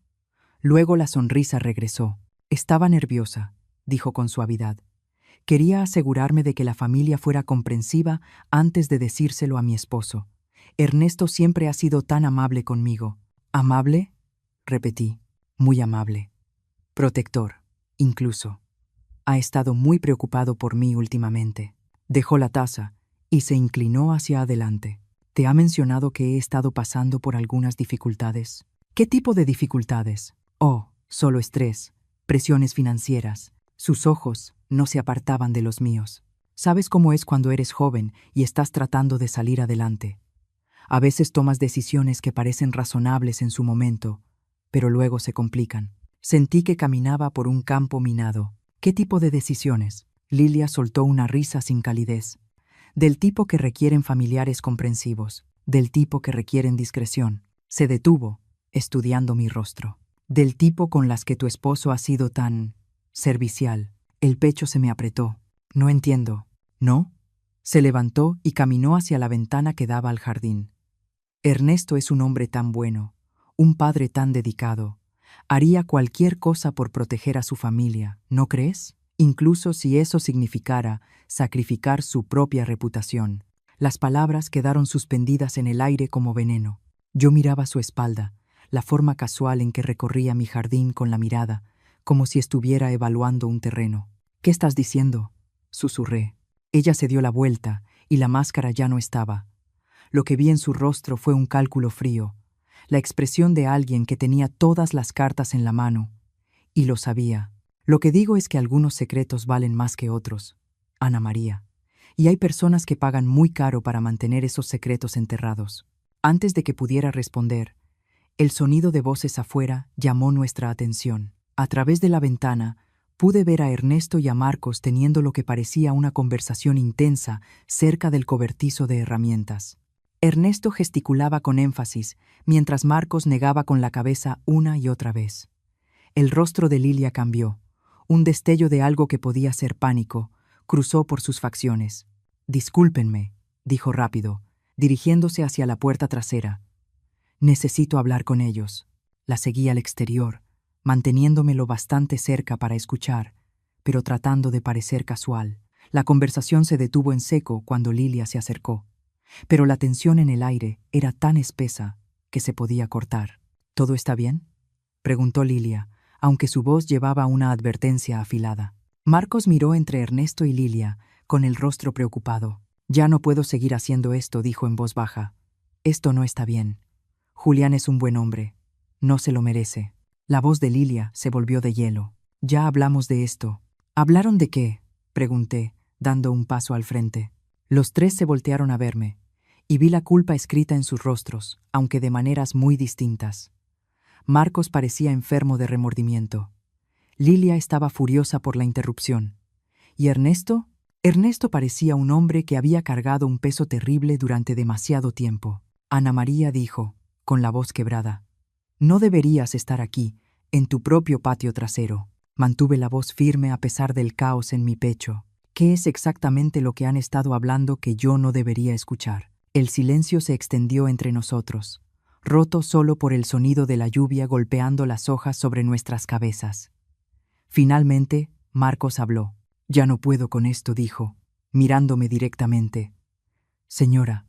Luego la sonrisa regresó. Estaba nerviosa, dijo con suavidad. Quería asegurarme de que la familia fuera comprensiva antes de decírselo a mi esposo. Ernesto siempre ha sido tan amable conmigo. ¿Amable? Repetí. Muy amable. Protector, incluso. Ha estado muy preocupado por mí últimamente. Dejó la taza y se inclinó hacia adelante. ¿Te ha mencionado que he estado pasando por algunas dificultades? ¿Qué tipo de dificultades? Oh, solo estrés, presiones financieras. Sus ojos no se apartaban de los míos. ¿Sabes cómo es cuando eres joven y estás tratando de salir adelante? A veces tomas decisiones que parecen razonables en su momento, pero luego se complican. Sentí que caminaba por un campo minado. ¿Qué tipo de decisiones? Lilia soltó una risa sin calidez. Del tipo que requieren familiares comprensivos, del tipo que requieren discreción. Se detuvo, estudiando mi rostro. Del tipo con las que tu esposo ha sido tan servicial. El pecho se me apretó. No entiendo. ¿No? Se levantó y caminó hacia la ventana que daba al jardín. Ernesto es un hombre tan bueno, un padre tan dedicado. Haría cualquier cosa por proteger a su familia, ¿no crees? Incluso si eso significara sacrificar su propia reputación. Las palabras quedaron suspendidas en el aire como veneno. Yo miraba su espalda, la forma casual en que recorría mi jardín con la mirada, como si estuviera evaluando un terreno. ¿Qué estás diciendo?, susurré. Ella se dio la vuelta y la máscara ya no estaba. Lo que vi en su rostro fue un cálculo frío, la expresión de alguien que tenía todas las cartas en la mano. Y lo sabía. Lo que digo es que algunos secretos valen más que otros, Ana María. Y hay personas que pagan muy caro para mantener esos secretos enterrados. Antes de que pudiera responder, el sonido de voces afuera llamó nuestra atención. A través de la ventana, pude ver a Ernesto y a Marcos teniendo lo que parecía una conversación intensa cerca del cobertizo de herramientas. Ernesto gesticulaba con énfasis, mientras Marcos negaba con la cabeza una y otra vez. El rostro de Lilia cambió. Un destello de algo que podía ser pánico cruzó por sus facciones. «Discúlpenme», dijo rápido, dirigiéndose hacia la puerta trasera. «Necesito hablar con ellos». La seguí al exterior, manteniéndome lo bastante cerca para escuchar, pero tratando de parecer casual. La conversación se detuvo en seco cuando Lilia se acercó. Pero la tensión en el aire era tan espesa que se podía cortar. «¿Todo está bien?», preguntó Lilia, aunque su voz llevaba una advertencia afilada. Marcos miró entre Ernesto y Lilia, con el rostro preocupado. «Ya no puedo seguir haciendo esto», dijo en voz baja. «Esto no está bien. Julián es un buen hombre. No se lo merece». La voz de Lilia se volvió de hielo. «Ya hablamos de esto». «¿Hablaron de qué?», pregunté, dando un paso al frente. Los tres se voltearon a verme, y vi la culpa escrita en sus rostros, aunque de maneras muy distintas. Marcos parecía enfermo de remordimiento. Lilia estaba furiosa por la interrupción. ¿Y Ernesto? Ernesto parecía un hombre que había cargado un peso terrible durante demasiado tiempo. Ana María dijo, con la voz quebrada, «No deberías estar aquí, en tu propio patio trasero». Mantuve la voz firme a pesar del caos en mi pecho. ¿Qué es exactamente lo que han estado hablando que yo no debería escuchar? El silencio se extendió entre nosotros, roto solo por el sonido de la lluvia golpeando las hojas sobre nuestras cabezas. Finalmente, Marcos habló. «Ya no puedo con esto», dijo, mirándome directamente. «Señora,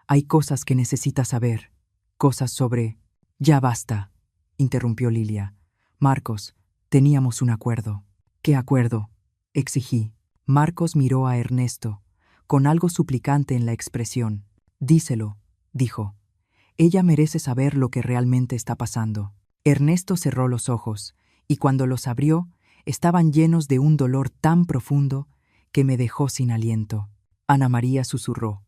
hay cosas que necesita saber, cosas sobre...» «Ya basta», interrumpió Lilia. «Marcos, teníamos un acuerdo». «¿Qué acuerdo?», exigí. Marcos miró a Ernesto, con algo suplicante en la expresión. «Díselo», dijo. «Ella merece saber lo que realmente está pasando». Ernesto cerró los ojos, y cuando los abrió, estaban llenos de un dolor tan profundo que me dejó sin aliento. Ana María susurró.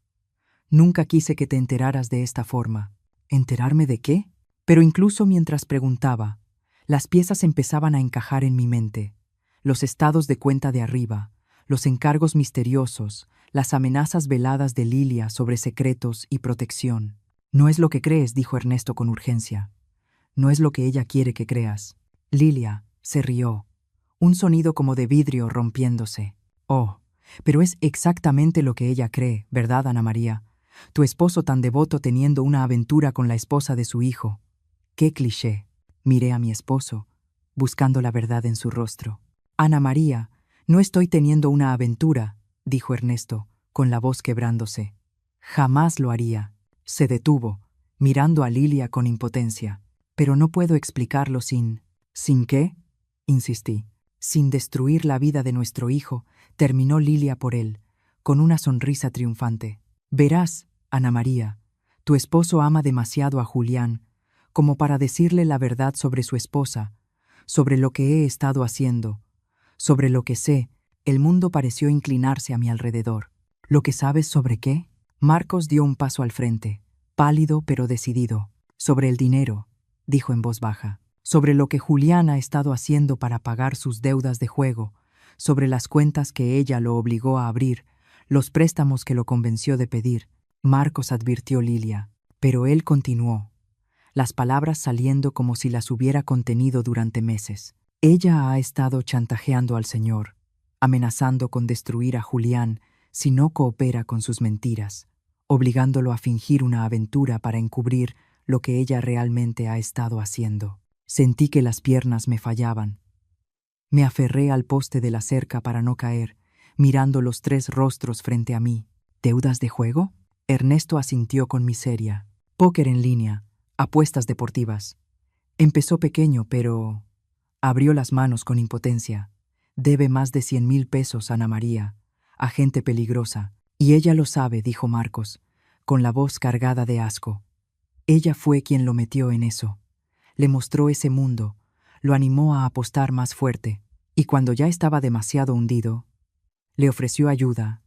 «Nunca quise que te enteraras de esta forma». ¿Enterarme de qué? Pero incluso mientras preguntaba, las piezas empezaban a encajar en mi mente. Los estados de cuenta de arriba, los encargos misteriosos, las amenazas veladas de Lilia sobre secretos y protección. «No es lo que crees», dijo Ernesto con urgencia. «No es lo que ella quiere que creas». Lilia se rió. Un sonido como de vidrio rompiéndose. «Oh, pero es exactamente lo que ella cree, ¿verdad, Ana María? Tu esposo tan devoto teniendo una aventura con la esposa de su hijo». «Qué cliché». Miré a mi esposo, buscando la verdad en su rostro. «Ana María, no estoy teniendo una aventura», dijo Ernesto, con la voz quebrándose. «Jamás lo haría». Se detuvo, mirando a Lilia con impotencia. «Pero no puedo explicarlo sin...» «¿Sin qué?», insistí. «Sin destruir la vida de nuestro hijo», terminó Lilia por él, con una sonrisa triunfante. «Verás, Ana María, tu esposo ama demasiado a Julián como para decirle la verdad sobre su esposa, sobre lo que he estado haciendo, sobre lo que sé». El mundo pareció inclinarse a mi alrededor. «¿Lo que sabes sobre qué?». Marcos dio un paso al frente, pálido pero decidido. «Sobre el dinero», dijo en voz baja. «Sobre lo que Julián ha estado haciendo para pagar sus deudas de juego, sobre las cuentas que ella lo obligó a abrir, los préstamos que lo convenció de pedir». Marcos advirtió Lilia, pero él continuó, las palabras saliendo como si las hubiera contenido durante meses. «Ella ha estado chantajeando al señor, amenazando con destruir a Julián si no coopera con sus mentiras, obligándolo a fingir una aventura para encubrir lo que ella realmente ha estado haciendo». Sentí que las piernas me fallaban. Me aferré al poste de la cerca para no caer, mirando los tres rostros frente a mí. «¿Deudas de juego?». Ernesto asintió con miseria. «Póker en línea, apuestas deportivas». Empezó pequeño, pero... Abrió las manos con impotencia. «Debe más de 100,000 pesos, Ana María, a gente peligrosa. Y ella lo sabe», dijo Marcos, con la voz cargada de asco. «Ella fue quien lo metió en eso. Le mostró ese mundo, lo animó a apostar más fuerte, y cuando ya estaba demasiado hundido, le ofreció ayuda,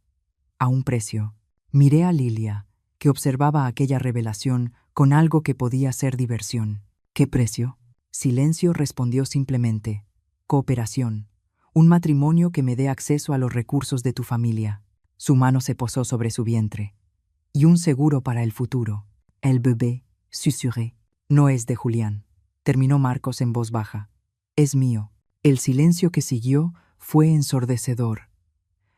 a un precio». Miré a Lilia, que observaba aquella revelación con algo que podía ser diversión. «¿Qué precio?». Silencio respondió simplemente. «Cooperación. Un matrimonio que me dé acceso a los recursos de tu familia». Su mano se posó sobre su vientre. «Y un seguro para el futuro». «El bebé», susurré. «No es de Julián», terminó Marcos en voz baja. «Es mío». El silencio que siguió fue ensordecedor.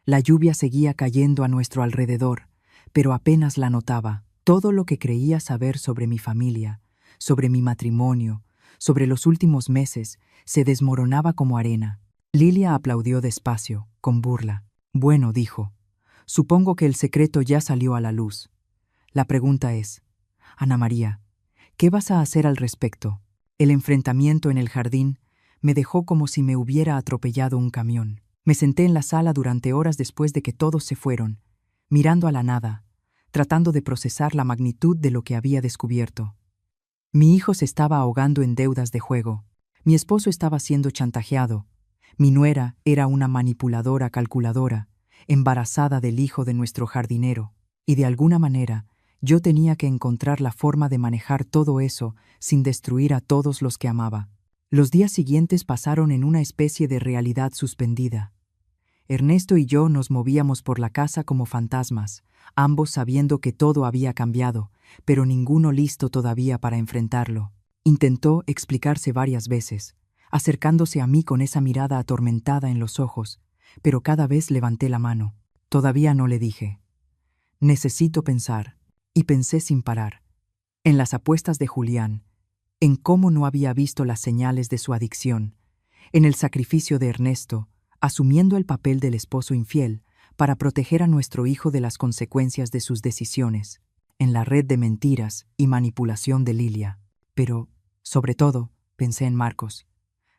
La lluvia seguía cayendo a nuestro alrededor, pero apenas la notaba. Todo lo que creía saber sobre mi familia, sobre mi matrimonio, sobre los últimos meses, se desmoronaba como arena. Lilia aplaudió despacio, con burla. «Bueno», dijo, «supongo que el secreto ya salió a la luz. La pregunta es, Ana María, ¿qué vas a hacer al respecto?». El enfrentamiento en el jardín me dejó como si me hubiera atropellado un camión. Me senté en la sala durante horas después de que todos se fueron, mirando a la nada, tratando de procesar la magnitud de lo que había descubierto. Mi hijo se estaba ahogando en deudas de juego. Mi esposo estaba siendo chantajeado. Mi nuera era una manipuladora calculadora, embarazada del hijo de nuestro jardinero, y de alguna manera yo tenía que encontrar la forma de manejar todo eso sin destruir a todos los que amaba. Los días siguientes pasaron en una especie de realidad suspendida. Ernesto y yo nos movíamos por la casa como fantasmas, ambos sabiendo que todo había cambiado, pero ninguno listo todavía para enfrentarlo. Intentó explicarse varias veces, acercándose a mí con esa mirada atormentada en los ojos, pero cada vez levanté la mano. Todavía no le dije. Necesito pensar, y pensé sin parar. En las apuestas de Julián, en cómo no había visto las señales de su adicción, en el sacrificio de Ernesto, asumiendo el papel del esposo infiel para proteger a nuestro hijo de las consecuencias de sus decisiones, en la red de mentiras y manipulación de Lilia. Pero, sobre todo, pensé en Marcos.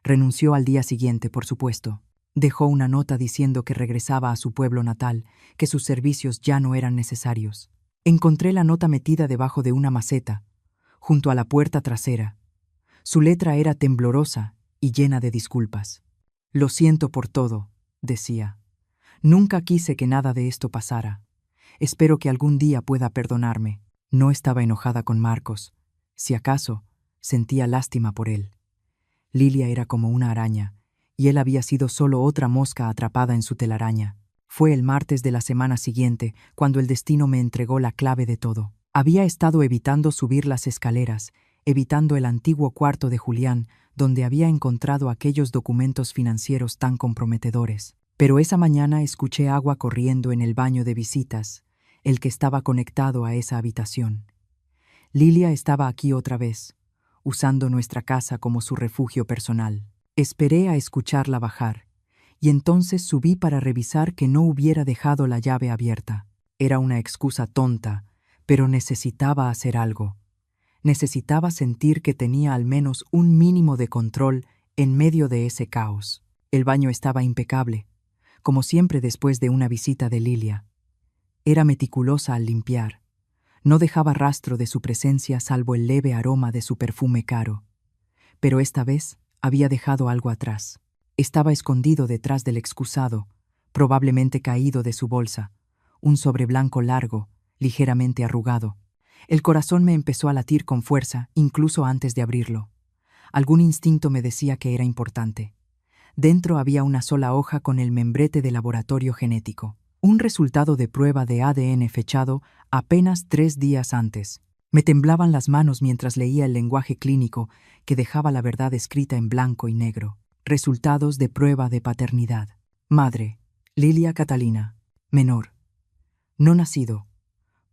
Renunció al día siguiente, por supuesto. Dejó una nota diciendo que regresaba a su pueblo natal, que sus servicios ya no eran necesarios. Encontré la nota metida debajo de una maceta, junto a la puerta trasera. Su letra era temblorosa y llena de disculpas. Lo siento por todo, decía. Nunca quise que nada de esto pasara. Espero que algún día pueda perdonarme. No estaba enojada con Marcos. Si acaso, sentía lástima por él. Lilia era como una araña, y él había sido solo otra mosca atrapada en su telaraña. Fue el martes de la semana siguiente cuando el destino me entregó la clave de todo. Había estado evitando subir las escaleras, evitando el antiguo cuarto de Julián, donde había encontrado aquellos documentos financieros tan comprometedores. Pero esa mañana escuché agua corriendo en el baño de visitas, el que estaba conectado a esa habitación. Lilia estaba aquí otra vez, usando nuestra casa como su refugio personal. Esperé a escucharla bajar, y entonces subí para revisar que no hubiera dejado la llave abierta. Era una excusa tonta, pero necesitaba hacer algo. Necesitaba sentir que tenía al menos un mínimo de control en medio de ese caos. El baño estaba impecable, como siempre después de una visita de Lilia. Era meticulosa al limpiar. No dejaba rastro de su presencia salvo el leve aroma de su perfume caro. Pero esta vez había dejado algo atrás. Estaba escondido detrás del excusado, probablemente caído de su bolsa, un sobre blanco largo, ligeramente arrugado. El corazón me empezó a latir con fuerza, incluso antes de abrirlo. Algún instinto me decía que era importante. Dentro había una sola hoja con el membrete de laboratorio genético, un resultado de prueba de ADN fechado apenas 3 días antes. Me temblaban las manos mientras leía el lenguaje clínico que dejaba la verdad escrita en blanco y negro. Resultados de prueba de paternidad. Madre, Lilia Catalina. Menor. No nacido.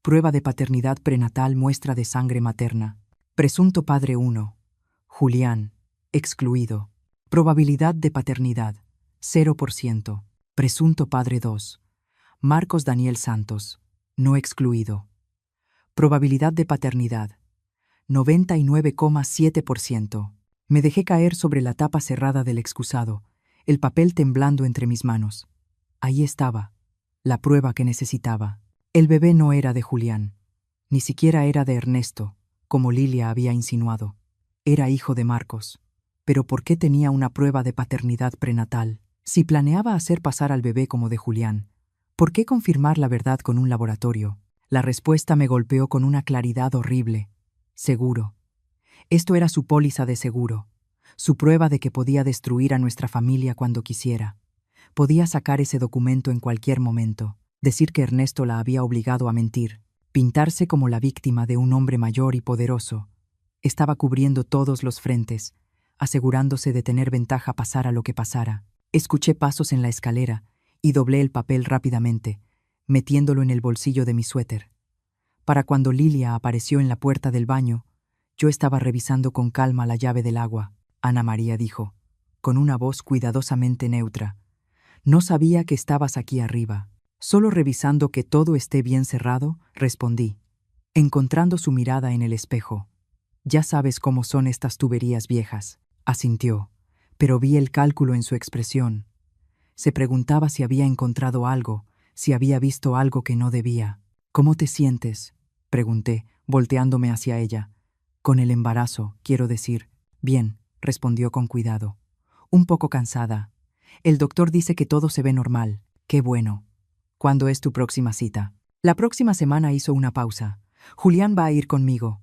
Prueba de paternidad prenatal, muestra de sangre materna. Presunto padre 1. Julián. Excluido. Probabilidad de paternidad. 0%. Presunto padre 2. Marcos Daniel Santos. No excluido. Probabilidad de paternidad. 99,7%. Me dejé caer sobre la tapa cerrada del excusado, el papel temblando entre mis manos. Ahí estaba, la prueba que necesitaba. El bebé no era de Julián, ni siquiera era de Ernesto, como Lilia había insinuado. Era hijo de Marcos. Pero ¿por qué tenía una prueba de paternidad prenatal? Si planeaba hacer pasar al bebé como de Julián, ¿por qué confirmar la verdad con un laboratorio? La respuesta me golpeó con una claridad horrible. Seguro. Esto era su póliza de seguro, su prueba de que podía destruir a nuestra familia cuando quisiera. Podía sacar ese documento en cualquier momento, decir que Ernesto la había obligado a mentir, pintarse como la víctima de un hombre mayor y poderoso. Estaba cubriendo todos los frentes, asegurándose de tener ventaja pasara lo que pasara. Escuché pasos en la escalera y doblé el papel rápidamente, metiéndolo en el bolsillo de mi suéter. Para cuando Lilia apareció en la puerta del baño, yo estaba revisando con calma la llave del agua. Ana María dijo, con una voz cuidadosamente neutra. No sabía que estabas aquí arriba. Solo revisando que todo esté bien cerrado, respondí, encontrando su mirada en el espejo. Ya sabes cómo son estas tuberías viejas. Asintió, pero vi el cálculo en su expresión. Se preguntaba si había encontrado algo, si había visto algo que no debía. ¿Cómo te sientes?, pregunté, volteándome hacia ella. Con el embarazo, quiero decir. Bien, respondió con cuidado. Un poco cansada. El doctor dice que todo se ve normal. Qué bueno. ¿Cuándo es tu próxima cita? La próxima semana. Hizo una pausa. Julián va a ir conmigo.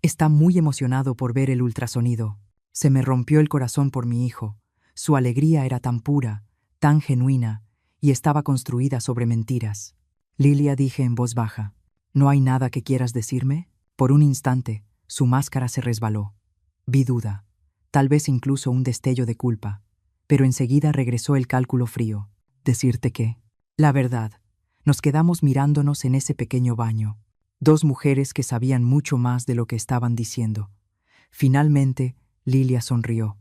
Está muy emocionado por ver el ultrasonido. Se me rompió el corazón por mi hijo. Su alegría era tan pura, tan genuina, y estaba construida sobre mentiras. Lilia, dije en voz baja, ¿no hay nada que quieras decirme? Por un instante, su máscara se resbaló. Vi duda, tal vez incluso un destello de culpa, pero enseguida regresó el cálculo frío. ¿Decirte qué? La verdad. Nos quedamos mirándonos en ese pequeño baño. Dos mujeres que sabían mucho más de lo que estaban diciendo. Finalmente, Lilia sonrió.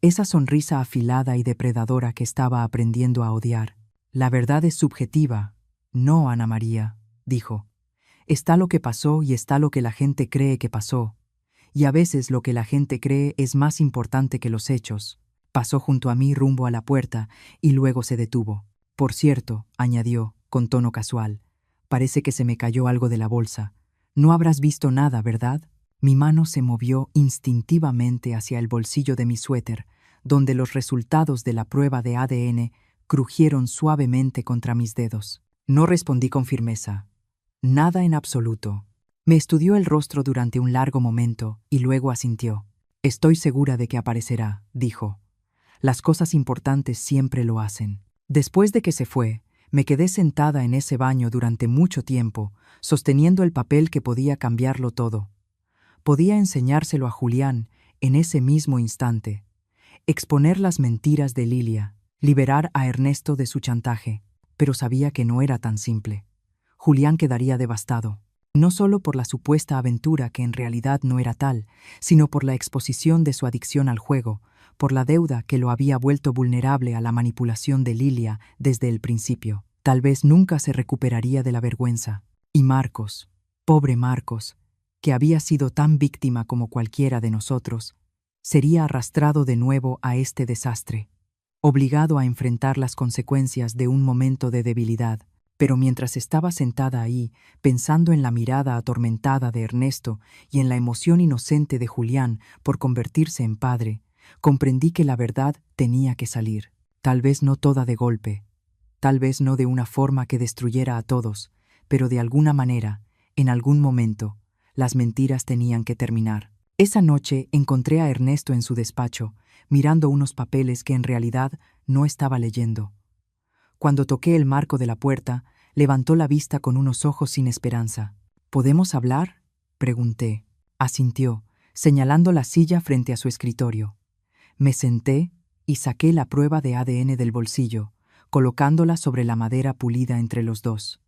Esa sonrisa afilada y depredadora que estaba aprendiendo a odiar. La verdad es subjetiva. No, Ana María, dijo. Está lo que pasó y está lo que la gente cree que pasó. Y a veces lo que la gente cree es más importante que los hechos. Pasó junto a mí rumbo a la puerta y luego se detuvo. Por cierto, añadió, con tono casual, parece que se me cayó algo de la bolsa. No habrás visto nada, ¿verdad? Mi mano se movió instintivamente hacia el bolsillo de mi suéter, donde los resultados de la prueba de ADN crujieron suavemente contra mis dedos. No respondí con firmeza. Nada en absoluto. Me estudió el rostro durante un largo momento y luego asintió. Estoy segura de que aparecerá, dijo. Las cosas importantes siempre lo hacen. Después de que se fue, me quedé sentada en ese baño durante mucho tiempo, sosteniendo el papel que podía cambiarlo todo. Podía enseñárselo a Julián en ese mismo instante, exponer las mentiras de Lilia, liberar a Ernesto de su chantaje, pero sabía que no era tan simple. Julián quedaría devastado, no solo por la supuesta aventura que en realidad no era tal, sino por la exposición de su adicción al juego, por la deuda que lo había vuelto vulnerable a la manipulación de Lilia desde el principio. Tal vez nunca se recuperaría de la vergüenza. Y Marcos, pobre Marcos, que había sido tan víctima como cualquiera de nosotros, sería arrastrado de nuevo a este desastre, obligado a enfrentar las consecuencias de un momento de debilidad. Pero mientras estaba sentada ahí, pensando en la mirada atormentada de Ernesto y en la emoción inocente de Julián por convertirse en padre, comprendí que la verdad tenía que salir. Tal vez no toda de golpe, tal vez no de una forma que destruyera a todos, pero de alguna manera, en algún momento, las mentiras tenían que terminar. Esa noche encontré a Ernesto en su despacho, mirando unos papeles que en realidad no estaba leyendo. Cuando toqué el marco de la puerta, levantó la vista con unos ojos sin esperanza. ¿Podemos hablar?, pregunté. Asintió, señalando la silla frente a su escritorio. Me senté y saqué la prueba de ADN del bolsillo, colocándola sobre la madera pulida entre los dos.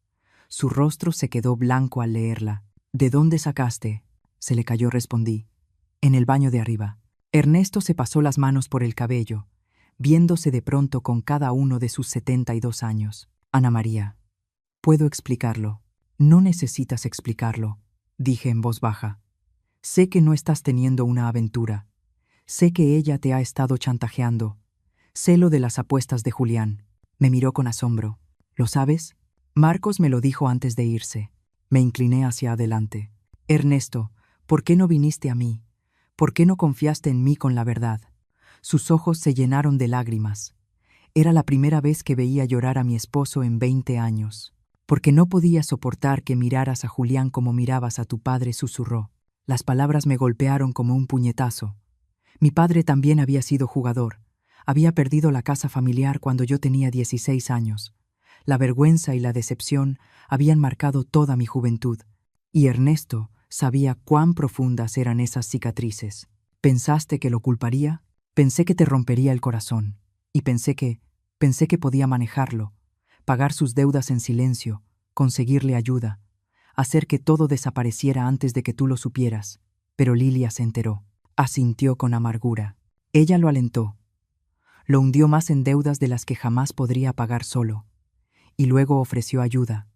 Su rostro se quedó blanco al leerla. ¿De dónde sacaste? Se le cayó, respondí. En el baño de arriba. Ernesto se pasó las manos por el cabello, viéndose de pronto con cada uno de sus 72 años. Ana María, puedo explicarlo. No necesitas explicarlo, dije en voz baja. Sé que no estás teniendo una aventura. Sé que ella te ha estado chantajeando. Sé lo de las apuestas de Julián. Me miró con asombro. ¿Lo sabes? Marcos me lo dijo antes de irse. Me incliné hacia adelante. Ernesto, ¿por qué no viniste a mí? ¿Por qué no confiaste en mí con la verdad? Sus ojos se llenaron de lágrimas. Era la primera vez que veía llorar a mi esposo en 20 años. Porque no podía soportar que miraras a Julián como mirabas a tu padre, susurró. Las palabras me golpearon como un puñetazo. Mi padre también había sido jugador. Había perdido la casa familiar cuando yo tenía 16 años. La vergüenza y la decepción habían marcado toda mi juventud. Y Ernesto sabía cuán profundas eran esas cicatrices. ¿Pensaste que lo culparía? Pensé que te rompería el corazón. Y pensé que podía manejarlo, pagar sus deudas en silencio, conseguirle ayuda, hacer que todo desapareciera antes de que tú lo supieras. Pero Lilia se enteró. Asintió con amargura. Ella lo alentó. Lo hundió más en deudas de las que jamás podría pagar solo. Y luego ofreció ayuda.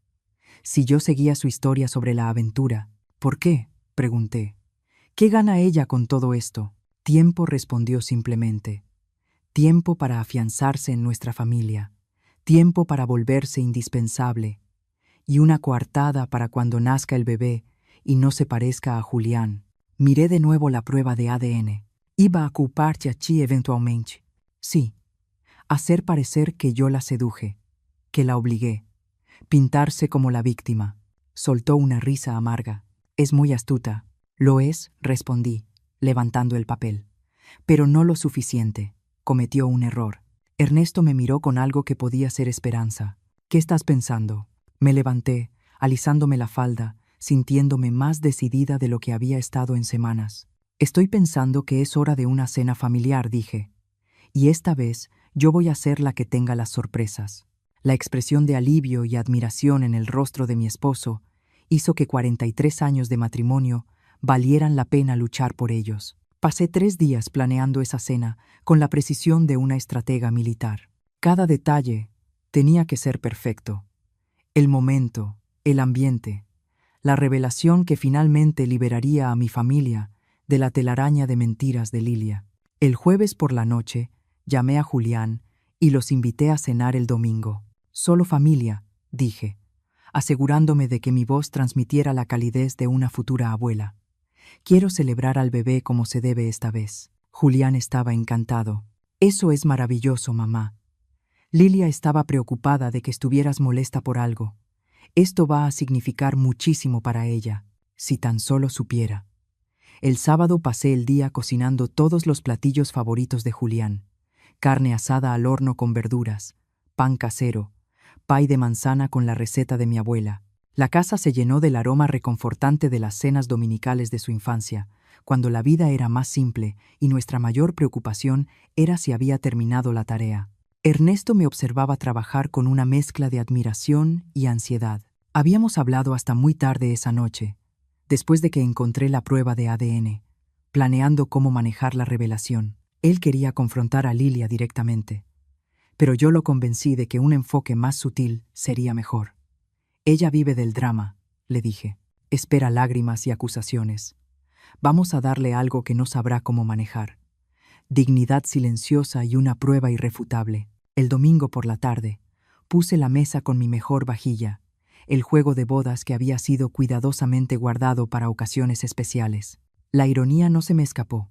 Si yo seguía su historia sobre la aventura, ¿por qué?, pregunté. ¿Qué gana ella con todo esto? Tiempo, respondió simplemente. Tiempo para afianzarse en nuestra familia. Tiempo para volverse indispensable. Y una coartada para cuando nazca el bebé y no se parezca a Julián. Miré de nuevo la prueba de ADN. Iba a culparte a ti eventualmente. Sí. hacer parecer que yo la seduje, que la obligué, pintarse como la víctima. Soltó una risa amarga. Es muy astuta. Lo es, respondí, levantando el papel. Pero no lo suficiente. Cometió un error. Ernesto me miró con algo que podía ser esperanza. ¿Qué estás pensando? Me levanté, alisándome la falda, sintiéndome más decidida de lo que había estado en semanas. Estoy pensando que es hora de una cena familiar, dije. Y esta vez yo voy a ser la que tenga las sorpresas. La expresión de alivio y admiración en el rostro de mi esposo hizo que 43 años de matrimonio valieran la pena luchar por ellos. Pasé 3 días planeando esa cena con la precisión de una estratega militar. Cada detalle tenía que ser perfecto. El momento, el ambiente, la revelación que finalmente liberaría a mi familia de la telaraña de mentiras de Lilia. El jueves por la noche llamé a Julián y los invité a cenar el domingo. Solo familia, dije, asegurándome de que mi voz transmitiera la calidez de una futura abuela. Quiero celebrar al bebé como se debe esta vez. Julián estaba encantado. Eso es maravilloso, mamá. Lilia estaba preocupada de que estuvieras molesta por algo. Esto va a significar muchísimo para ella, si tan solo supiera. El sábado pasé el día cocinando todos los platillos favoritos de Julián. Carne asada al horno con verduras, pan casero, pay de manzana con la receta de mi abuela. La casa se llenó del aroma reconfortante de las cenas dominicales de su infancia, cuando la vida era más simple y nuestra mayor preocupación era si había terminado la tarea. Ernesto me observaba trabajar con una mezcla de admiración y ansiedad. Habíamos hablado hasta muy tarde esa noche, después de que encontré la prueba de ADN, planeando cómo manejar la revelación. Él quería confrontar a Lilia directamente, pero yo lo convencí de que un enfoque más sutil sería mejor. Ella vive del drama, le dije. Espera lágrimas y acusaciones. Vamos a darle algo que no sabrá cómo manejar. Dignidad silenciosa y una prueba irrefutable. El domingo por la tarde, puse la mesa con mi mejor vajilla, el juego de bodas que había sido cuidadosamente guardado para ocasiones especiales. La ironía no se me escapó.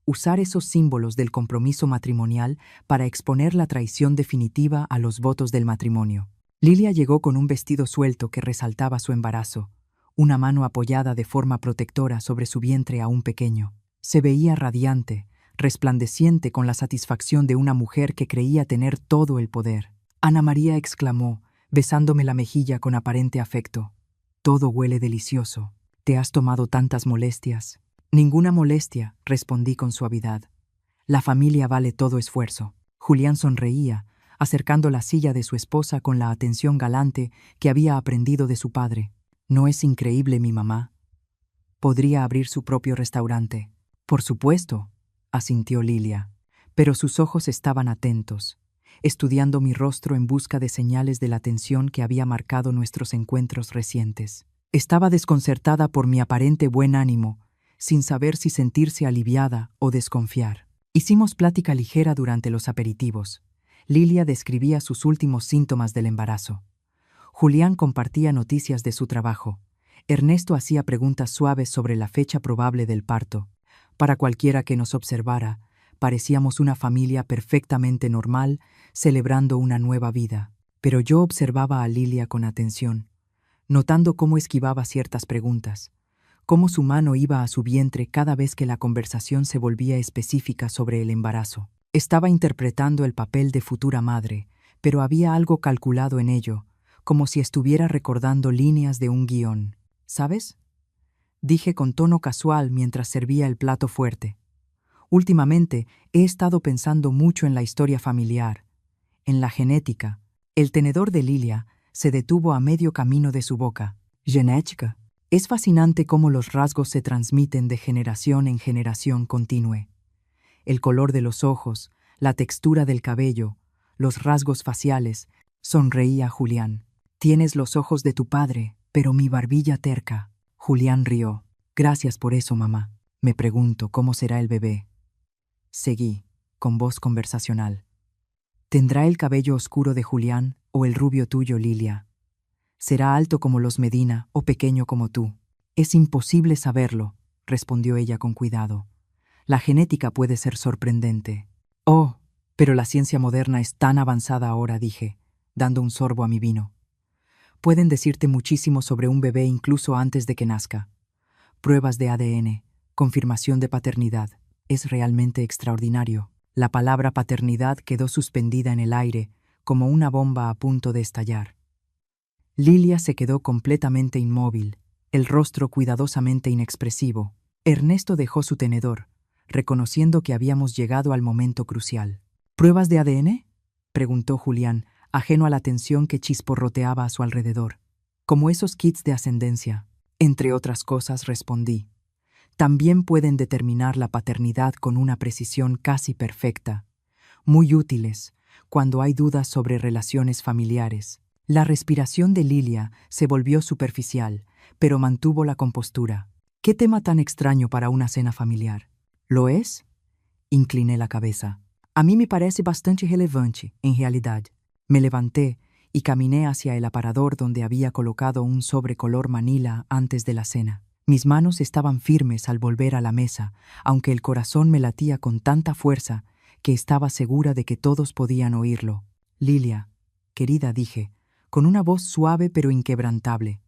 Usar esos símbolos del compromiso matrimonial para exponer la traición definitiva a los votos del matrimonio. Lilia llegó con un vestido suelto que resaltaba su embarazo, una mano apoyada de forma protectora sobre su vientre aún pequeño. Se veía radiante, resplandeciente con la satisfacción de una mujer que creía tener todo el poder. Ana María exclamó, besándome la mejilla con aparente afecto. Todo huele delicioso. ¿Te has tomado tantas molestias? Ninguna molestia, respondí con suavidad. La familia vale todo esfuerzo. Julián sonreía, acercando la silla de su esposa con la atención galante que había aprendido de su padre. ¿No es increíble mi mamá? Podría abrir su propio restaurante. Por supuesto, asintió Lilia, pero sus ojos estaban atentos, estudiando mi rostro en busca de señales de la tensión que había marcado nuestros encuentros recientes. Estaba desconcertada por mi aparente buen ánimo, sin saber si sentirse aliviada o desconfiar. Hicimos plática ligera durante los aperitivos. Lilia describía sus últimos síntomas del embarazo. Julián compartía noticias de su trabajo. Ernesto hacía preguntas suaves sobre la fecha probable del parto. Para cualquiera que nos observara, parecíamos una familia perfectamente normal, celebrando una nueva vida. Pero yo observaba a Lilia con atención, notando cómo esquivaba ciertas preguntas, cómo su mano iba a su vientre cada vez que la conversación se volvía específica sobre el embarazo. Estaba interpretando el papel de futura madre, pero había algo calculado en ello, como si estuviera recordando líneas de un guión. ¿Sabes?, dije con tono casual mientras servía el plato fuerte. Últimamente he estado pensando mucho en la historia familiar, en la genética. El tenedor de Lilia se detuvo a medio camino de su boca. Genética. Es fascinante cómo los rasgos se transmiten de generación en generación continua. El color de los ojos, la textura del cabello, los rasgos faciales. Sonreía Julián. Tienes los ojos de tu padre, pero mi barbilla terca. Julián rió. Gracias por eso, mamá. Me pregunto cómo será el bebé. Seguí, con voz conversacional. ¿Tendrá el cabello oscuro de Julián o el rubio tuyo, Lilia? ¿Será alto como los Medina o pequeño como tú? Es imposible saberlo, respondió ella con cuidado. La genética puede ser sorprendente. Oh, Pero la ciencia moderna es tan avanzada ahora, dije, dando un sorbo a mi vino. Pueden decirte muchísimo sobre un bebé incluso antes de que nazca. Pruebas de ADN, confirmación de paternidad. Es realmente extraordinario. La palabra paternidad quedó suspendida en el aire, como una bomba a punto de estallar. Lilia se quedó completamente inmóvil, el rostro cuidadosamente inexpresivo. Ernesto dejó su tenedor, reconociendo que habíamos llegado al momento crucial. ¿Pruebas de ADN?, preguntó Julián, ajeno a la tensión que chisporroteaba a su alrededor. Como esos kits de ascendencia. Entre otras cosas, respondí. También pueden determinar la paternidad con una precisión casi perfecta. Muy útiles cuando hay dudas sobre relaciones familiares. La respiración de Lilia se volvió superficial, pero mantuvo la compostura. ¿Qué tema tan extraño para una cena familiar? ¿Lo es? Incliné la cabeza. A mí me parece bastante relevante, en realidad. Me levanté y caminé hacia el aparador donde había colocado un sobre color manila antes de la cena. Mis manos estaban firmes al volver a la mesa, aunque el corazón me latía con tanta fuerza que estaba segura de que todos podían oírlo. Lilia, querida, dije, con una voz suave pero inquebrantable.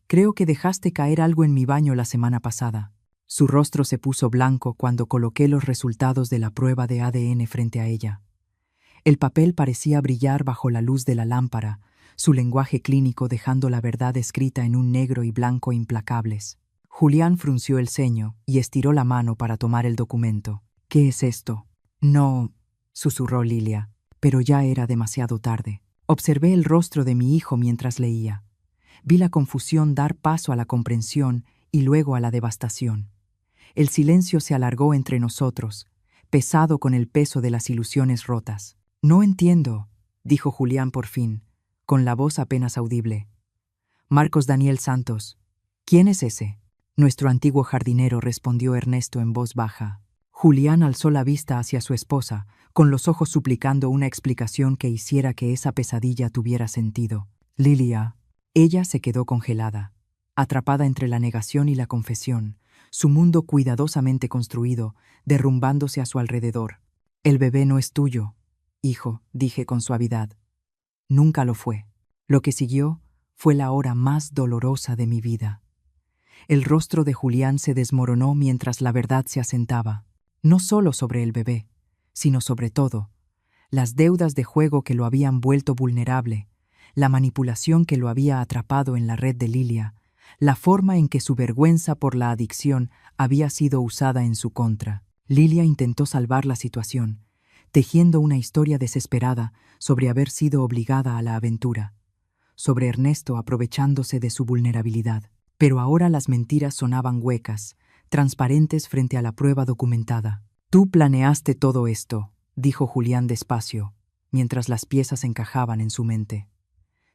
Creo que dejaste caer algo en mi baño la semana pasada. Su rostro se puso blanco cuando coloqué los resultados de la prueba de ADN frente a ella. El papel parecía brillar bajo la luz de la lámpara, su lenguaje clínico dejando la verdad escrita en un negro y blanco implacables. Julián frunció el ceño y estiró la mano para tomar el documento. ¿Qué es esto? No, susurró Lilia, pero ya era demasiado tarde. Observé el rostro de mi hijo mientras leía. Vi la confusión dar paso a la comprensión y luego a la devastación. El silencio se alargó entre nosotros, pesado con el peso de las ilusiones rotas. No entiendo, dijo Julián por fin, con la voz apenas audible. Marcos Daniel Santos. ¿Quién es ese? Nuestro antiguo jardinero, respondió Ernesto en voz baja. Julián alzó la vista hacia su esposa, con los ojos suplicando una explicación que hiciera que esa pesadilla tuviera sentido. Lilia. Ella se quedó congelada, atrapada entre la negación y la confesión, su mundo cuidadosamente construido, derrumbándose a su alrededor. El bebé no es tuyo, hijo, dije con suavidad. Nunca lo fue. Lo que siguió fue la hora más dolorosa de mi vida. El rostro de Julián se desmoronó mientras la verdad se asentaba, no solo sobre el bebé, sino sobre todo, las deudas de juego que lo habían vuelto vulnerable, la manipulación que lo había atrapado en la red de Lilia, la forma en que su vergüenza por la adicción había sido usada en su contra. Lilia intentó salvar la situación, tejiendo una historia desesperada sobre haber sido obligada a la aventura, sobre Ernesto aprovechándose de su vulnerabilidad. Pero ahora las mentiras sonaban huecas, transparentes frente a la prueba documentada. Tú planeaste todo esto, dijo Julián despacio, mientras las piezas encajaban en su mente.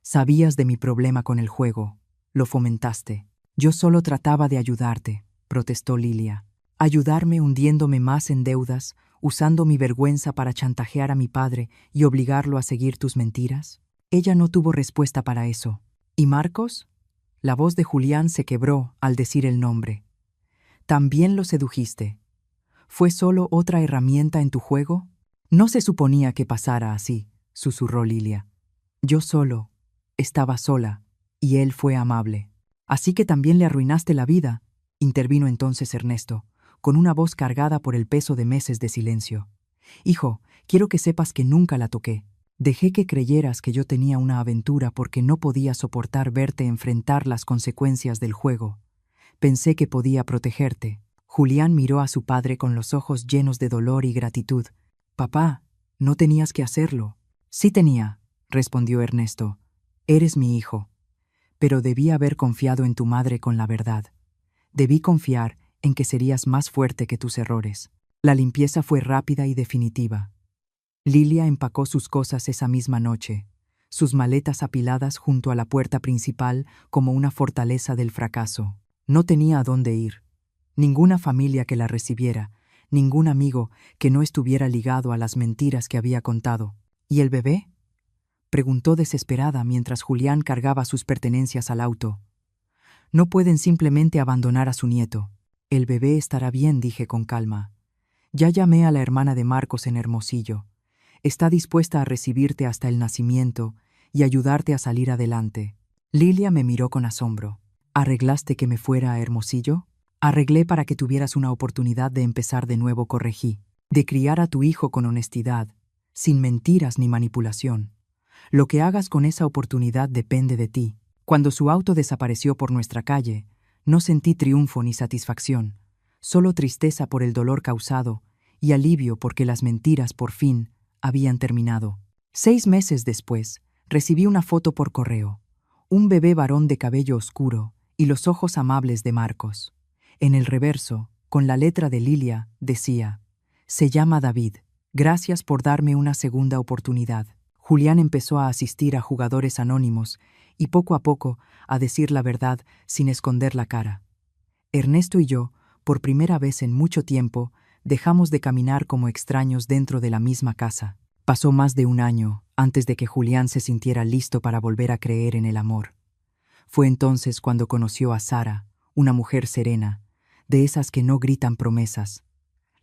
Sabías de mi problema con el juego, lo fomentaste. Yo solo trataba de ayudarte, protestó Lilia. Ayudarme hundiéndome más en deudas, usando mi vergüenza para chantajear a mi padre y obligarlo a seguir tus mentiras. Ella no tuvo respuesta para eso. ¿Y Marcos? La voz de Julián se quebró al decir el nombre. ¿También lo sedujiste? ¿Fue solo otra herramienta en tu juego? No se suponía que pasara así, susurró Lilia. Yo solo, estaba sola, y él fue amable. Así que también le arruinaste la vida, intervino entonces Ernesto, con una voz cargada por el peso de meses de silencio. Hijo, quiero que sepas que nunca la toqué. Dejé que creyeras que yo tenía una aventura porque no podía soportar verte enfrentar las consecuencias del juego. Pensé que podía protegerte. Julián miró a su padre con los ojos llenos de dolor y gratitud. Papá, no tenías que hacerlo. Sí tenía, respondió Ernesto. Eres mi hijo. Pero debí haber confiado en tu madre con la verdad. Debí confiar en que serías más fuerte que tus errores. La limpieza fue rápida y definitiva. Lilia empacó sus cosas esa misma noche, sus maletas apiladas junto a la puerta principal como una fortaleza del fracaso. No tenía a dónde ir. Ninguna familia que la recibiera, ningún amigo que no estuviera ligado a las mentiras que había contado. ¿Y el bebé?, preguntó desesperada mientras Julián cargaba sus pertenencias al auto. No pueden simplemente abandonar a su nieto. El bebé estará bien, dije con calma. Ya llamé a la hermana de Marcos en Hermosillo. Está dispuesta a recibirte hasta el nacimiento y ayudarte a salir adelante. Lilia me miró con asombro. ¿Arreglaste que me fuera a Hermosillo? Arreglé para que tuvieras una oportunidad de empezar de nuevo, corregí. De criar a tu hijo con honestidad, sin mentiras ni manipulación. Lo que hagas con esa oportunidad depende de ti. Cuando su auto desapareció por nuestra calle, no sentí triunfo ni satisfacción, solo tristeza por el dolor causado y alivio porque las mentiras, por fin, habían terminado. 6 meses después, recibí una foto por correo. Un bebé varón de cabello oscuro y los ojos amables de Marcos. En el reverso, con la letra de Lilia, decía: «Se llama David. Gracias por darme una segunda oportunidad». Julián empezó a asistir a jugadores anónimos y poco a poco a decir la verdad sin esconder la cara. Ernesto y yo, por primera vez en mucho tiempo, dejamos de caminar como extraños dentro de la misma casa. Pasó más de un año antes de que Julián se sintiera listo para volver a creer en el amor. Fue entonces cuando conoció a Sara, una mujer serena, de esas que no gritan promesas,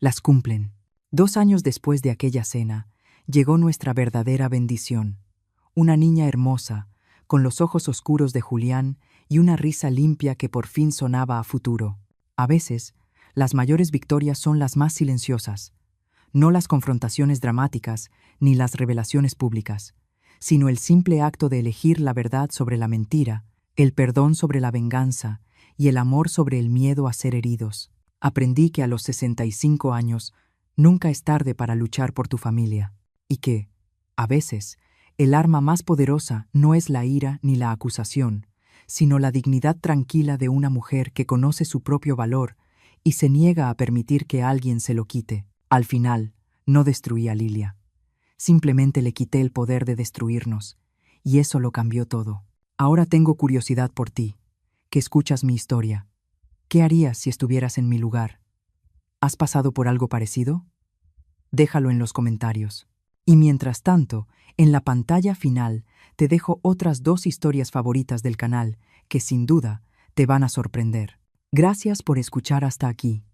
las cumplen. 2 años después de aquella cena, llegó nuestra verdadera bendición. Una niña hermosa, con los ojos oscuros de Julián y una risa limpia que por fin sonaba a futuro. A veces, las mayores victorias son las más silenciosas, no las confrontaciones dramáticas ni las revelaciones públicas, sino el simple acto de elegir la verdad sobre la mentira, el perdón sobre la venganza y el amor sobre el miedo a ser heridos. Aprendí que a los 65 años nunca es tarde para luchar por tu familia y que, a veces, el arma más poderosa no es la ira ni la acusación, sino la dignidad tranquila de una mujer que conoce su propio valor y se niega a permitir que alguien se lo quite. Al final, no destruí a Lilia. Simplemente le quité el poder de destruirnos, y eso lo cambió todo. Ahora tengo curiosidad por ti, que escuchas mi historia. ¿Qué harías si estuvieras en mi lugar? ¿Has pasado por algo parecido? Déjalo en los comentarios. Y mientras tanto, en la pantalla final te dejo otras 2 historias favoritas del canal que sin duda te van a sorprender. Gracias por escuchar hasta aquí.